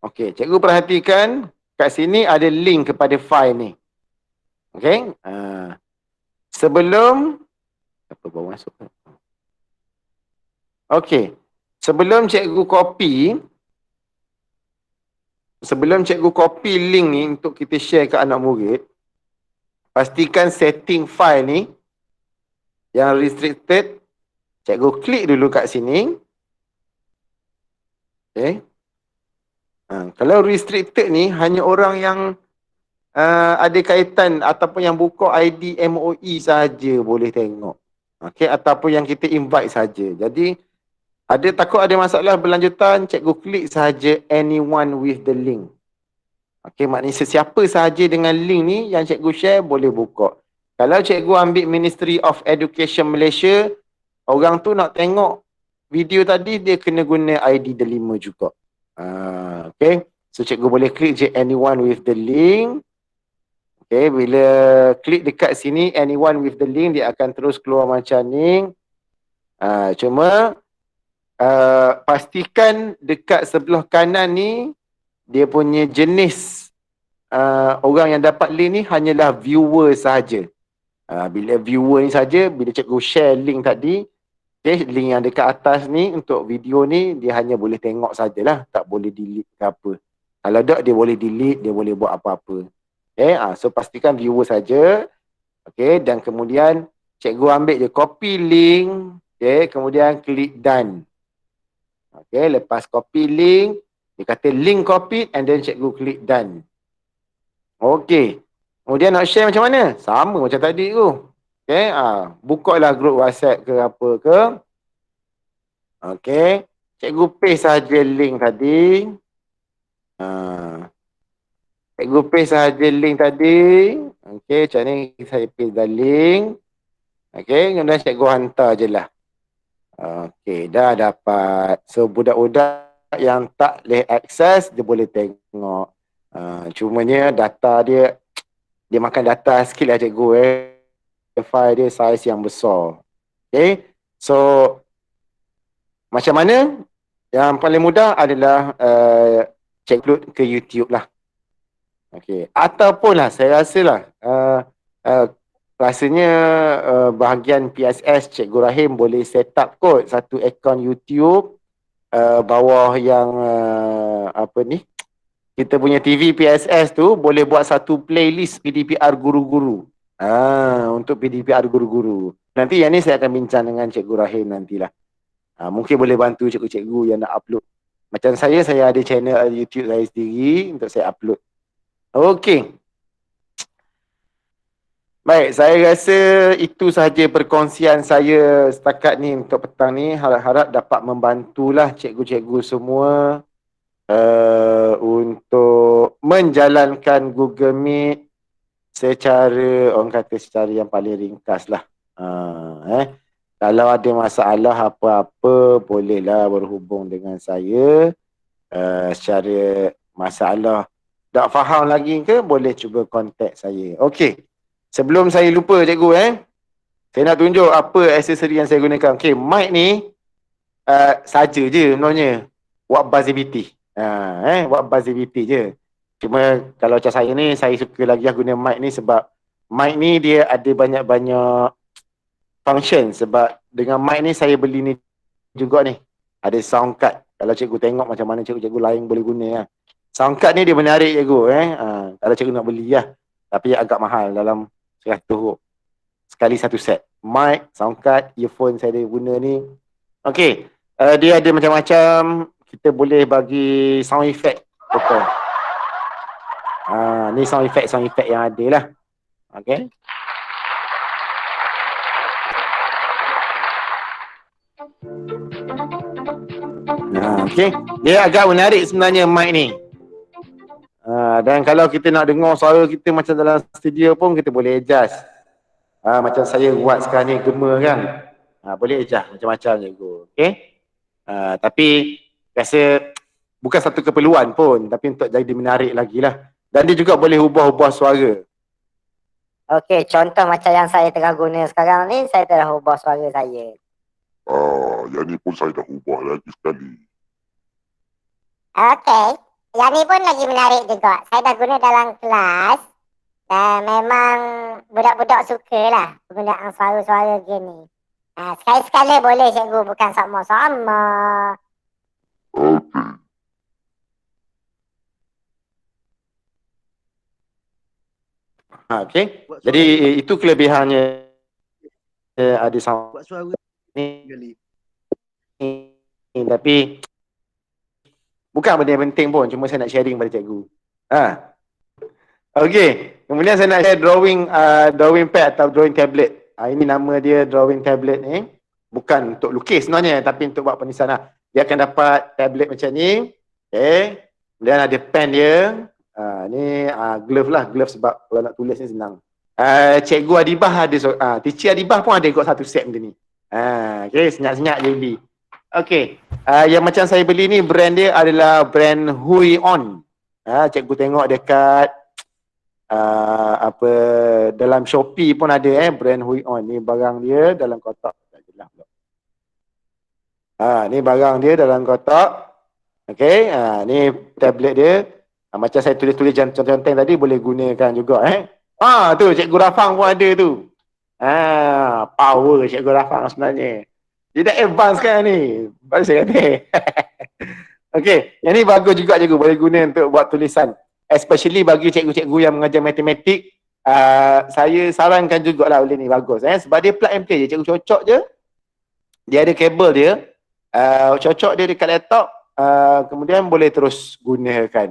Okey, cikgu perhatikan kat sini ada link kepada file ni. Okey. Sebelum apa bawa masuk? Okey. Sebelum cikgu copy link ni untuk kita share ke anak murid, pastikan setting file ni yang restricted, cikgu klik dulu kat sini. Okay. Kalau restricted ni hanya orang yang ada kaitan ataupun yang buka ID MOE saja boleh tengok. Okay, ataupun yang kita invite saja. Jadi takut ada masalah berlanjutan, cikgu klik sahaja anyone with the link. Okay, maknanya sesiapa sahaja dengan link ni yang cikgu share boleh buka. Kalau cikgu ambil Ministry of Education Malaysia, orang tu nak tengok video tadi, dia kena guna ID delima juga. Okay, so cikgu boleh klik je anyone with the link. Okay, bila klik dekat sini anyone with the link, dia akan terus keluar macam ni. Cuma pastikan dekat sebelah kanan ni dia punya jenis orang yang dapat link ni hanyalah viewer sahaja. Bila viewer ni saja, bila cikgu share link tadi, okay, link yang dekat atas ni untuk video ni dia hanya boleh tengok sajalah, tak boleh delete ke apa. Kalau tak, dia boleh delete, dia boleh buat apa-apa. Okay, so pastikan viewer saja. Okay, dan kemudian cikgu ambil je copy link, okay, kemudian klik done. Okay, lepas copy link, dia kata link copied and then cikgu klik done. Okay, kemudian nak share macam mana? Sama macam tadi tu. Okay, buka lah grup WhatsApp ke apa ke. Okay, cikgu paste sahaja link tadi. Cikgu paste sahaja link tadi. Okay, macam ni saya paste dah link. Okay, kemudian cikgu hantar je lah. Okay, dah dapat. So, budak-budak yang tak boleh akses, dia boleh tengok. Cumanya data dia makan data sikit lah cikgu. File dia saiz yang besar. Okay, so macam mana? Yang paling mudah adalah upload ke YouTube lah. Okay, ataupun lah saya rasa lah rasanya bahagian PSS Cikgu Rahim boleh set up kot satu akaun YouTube bawah yang apa ni, kita punya TV PSS tu boleh buat satu playlist PDPR guru-guru. Untuk PDPR guru-guru. Nanti yang ni saya akan bincang dengan Cikgu Rahim nantilah. Mungkin boleh bantu cikgu-cikgu yang nak upload. Macam saya ada channel YouTube saya sendiri untuk saya upload. Okey. Baik, saya rasa itu sahaja perkongsian saya setakat ni untuk petang ni. Harap-harap dapat membantulah cikgu-cikgu semua untuk menjalankan Google Meet secara, orang kata secara yang paling ringkas lah. Kalau ada masalah apa-apa, bolehlah berhubung dengan saya. Secara masalah tak faham lagi ke, boleh cuba kontak saya. Okey. Sebelum saya lupa cikgu, saya nak tunjuk apa aksesori yang saya gunakan. Okey, mic ni saja je sebenarnya. buat buzzability. Buat buzzability je. Cuma kalau macam saya ni, saya suka lagi guna mic ni sebab mic ni dia ada banyak-banyak function. Sebab dengan mic ni saya beli ni juga ni. Ada sound card. Kalau cikgu tengok macam mana cikgu-cikgu lain boleh guna lah. Sound card ni dia menarik cikgu. Kalau cikgu nak beli lah. Tapi agak mahal dalam 100 sekali satu set. Mic, sound card, earphone saya ada guna ni. Okay. Dia ada macam-macam. Kita boleh bagi sound effect. Betul. Ni sound effect yang ada lah. Okay. Okay. Dia agak menarik sebenarnya mic ni. Dan kalau kita nak dengar suara kita macam dalam studio pun kita boleh adjust. Macam saya buat sekarang ni gema kan. Boleh adjust macam-macam cikgu. Okay. Tapi rasa bukan satu keperluan pun, tapi untuk jadi menarik lagi lah. Dan dia juga boleh ubah-ubah suara. Okey, contoh macam yang saya tengah guna sekarang ni, saya telah ubah suara saya. Yang ni pun saya dah ubah lagi sekali. Okey, yang ni pun lagi menarik juga. Saya dah guna dalam kelas dan memang budak-budak suka lah penggunaan suara-suara gini. Sekali-sekala boleh cikgu, bukan sama-sama. Okey. Okay. Jadi itu kelebihannya. Ada sound Buat suara ni. kali. Tapi bukan benda yang penting pun, cuma saya nak sharing pada cikgu. Okay. Kemudian saya nak share drawing pad atau drawing tablet. Ini nama dia drawing tablet ni. Bukan untuk lukis sebenarnya, tapi untuk buat penulisan lah. Dia akan dapat tablet macam ni. Okay. Kemudian ada pen dia. Ni glove lah, glove sebab kalau nak tulis ni senang. Cikgu Adibah ada, teacher Adibah pun ada kot satu set benda ni. Okay, senyap-senyap je beli. Okay, yang macam saya beli ni brand dia adalah brand Hui On. Cikgu tengok dekat dalam Shopee pun ada brand Hui On. Ni barang dia dalam kotak. Ni barang dia dalam kotak. Okay, ni tablet dia. Macam saya tulis-tulis conteng tadi boleh gunakan juga tu Cikgu Rafang pun ada tu. Power Cikgu Rafang sebenarnya. Dia dah advance kan ni. Baru saya kata. Okay, yang ni bagus juga cikgu, boleh guna untuk buat tulisan. Especially bagi cikgu-cikgu yang mengajar matematik, saya sarankan jugalah boleh ni, bagus sebab dia plug and play je, cikgu cocok je. Dia ada kabel dia. Cocok dia dekat laptop. Kemudian boleh terus gunakan.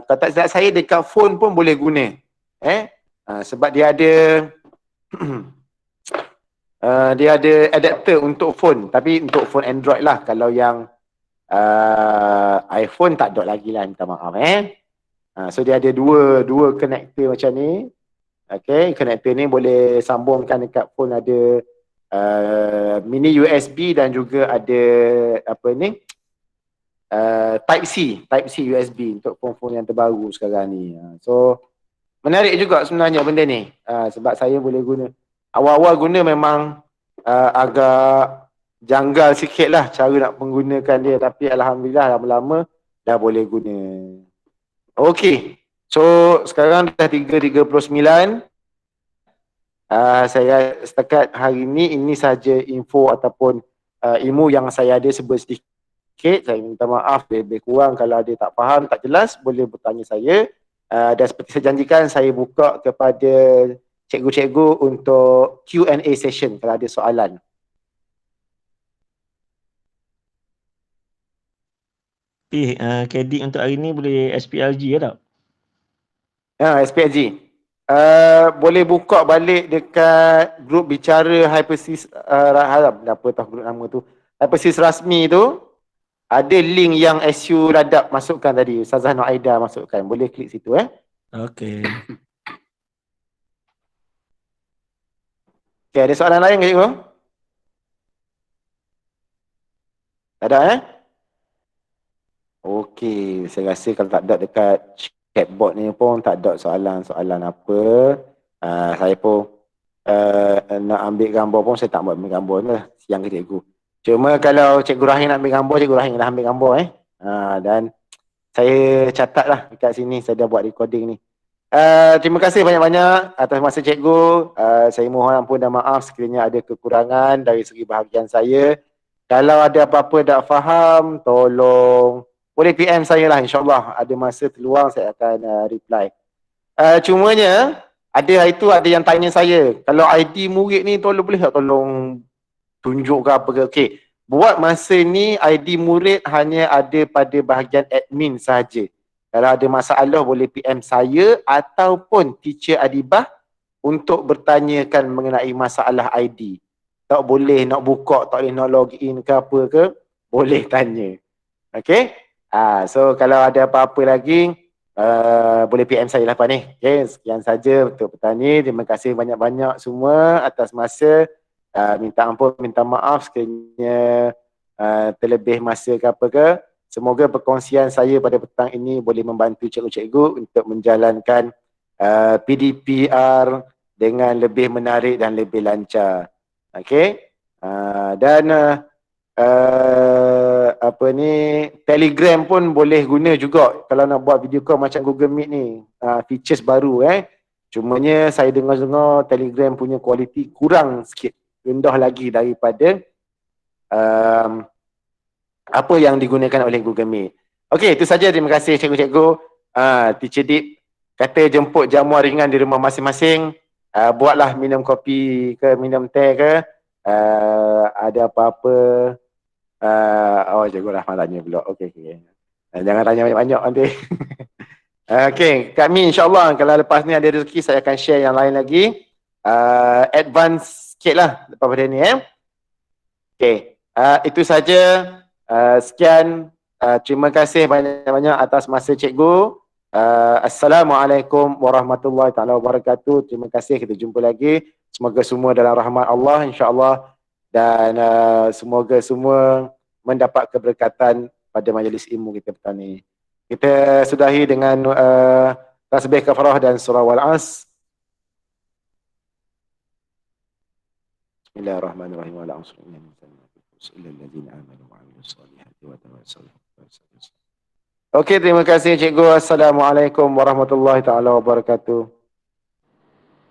Kalau tak silap saya dekat phone pun boleh guna. Sebab dia ada dia ada adapter untuk phone, tapi untuk phone Android lah. Kalau yang iPhone tak ada lagi lah, minta maaf so dia ada dua connector macam ni. Okay, connector ni boleh sambungkan dekat phone, ada mini USB dan juga ada Type C USB untuk phone-phone yang terbaru sekarang ni. So menarik juga sebenarnya benda ni, sebab saya boleh guna. Awal-awal guna memang agak janggal sikit lah cara nak menggunakan dia, tapi alhamdulillah lama-lama dah boleh guna. Okay, so sekarang dah 3.39. Saya setakat hari ini sahaja info ataupun ilmu yang saya ada sebut sedikit. Saya minta maaf lebih kurang kalau ada tak faham, tak jelas, boleh bertanya saya. Dan seperti saya janjikan, saya buka kepada cikgu-cikgu untuk Q&A session kalau ada soalan. Kredit untuk hari ni boleh SPLG ke tak? SPLG. Boleh buka balik dekat grup bicara Hypersys, apa tahu grup nama tu, Hypersys rasmi tu, ada link yang SU Radap masukkan tadi, Ustazah Nur Aida masukkan, boleh klik situ Okey. Okay, ada soalan lain ke cikgu? Tak ada Okey, saya rasa kalau tak ada dekat chatbot ni pun tak ada soalan-soalan apa. Saya pun nak ambil gambar pun saya tak ambil gambar ni lah. Siang ke cikgu. Cuma kalau Cikgu Rahim nak ambil gambar, Cikgu Rahim dah ambil gambar dan saya catat lah dekat sini, saya dah buat recording ni. Terima kasih banyak-banyak atas masa cikgu. Saya mohon ampun dan maaf sekiranya ada kekurangan dari segi bahagian saya. Kalau ada apa-apa tak faham, tolong boleh PM saya lah, insyaAllah ada masa terluang saya akan reply. Cumanya ada itu ada yang tanya saya, kalau ID murid ni boleh tak tolong tunjuk ke apa ke? Okay. Buat masa ni ID murid hanya ada pada bahagian admin sahaja. Kalau ada masalah boleh PM saya ataupun teacher Adibah untuk bertanyakan mengenai masalah ID. Tak boleh nak buka, tak boleh nak login ke apa ke, boleh tanya. Okay? So kalau ada apa-apa lagi, boleh PM saya lah Pak ni. Okay, sekian saja untuk petani. Terima kasih banyak-banyak semua atas masa. Minta ampun, minta maaf sekiranya terlebih masa ke apa ke. Semoga perkongsian saya pada petang ini boleh membantu cikgu-cikgu untuk menjalankan PDPR dengan lebih menarik dan lebih lancar. Okay, dan apa ni, Telegram pun boleh guna juga kalau nak buat video call macam Google Meet ni. Features baru Cumanya saya dengar-dengar Telegram punya kualiti kurang sikit, rendah lagi daripada apa yang digunakan oleh Google Meet. Okey, itu saja. Terima kasih cikgu-cikgu. Teacher Deep kata jemput jamuan ringan di rumah masing-masing. Buatlah minum kopi ke minum teh ke. Ada apa-apa. Cikgu Rahman tanya pula. Okey. Jangan tanya banyak-banyak nanti. Okey, kami insyaAllah kalau lepas ni ada rezeki saya akan share yang lain lagi. Advance sikit lah lepas pada ni. Okey, itu saja. Sekian. Terima kasih banyak-banyak atas masa cikgu. Assalamualaikum warahmatullahi taala wabarakatuh. Terima kasih, kita jumpa lagi. Semoga semua dalam rahmat Allah insya-Allah dan semoga semua mendapat keberkatan pada majlis ilmu kita petang ni. Kita sudahi dengan tasbih kafarah dan surah Wal-As. Bismillahirrahmanirrahim. Okey, terima kasih cikgu. Assalamualaikum warahmatullahi taala wabarakatuh.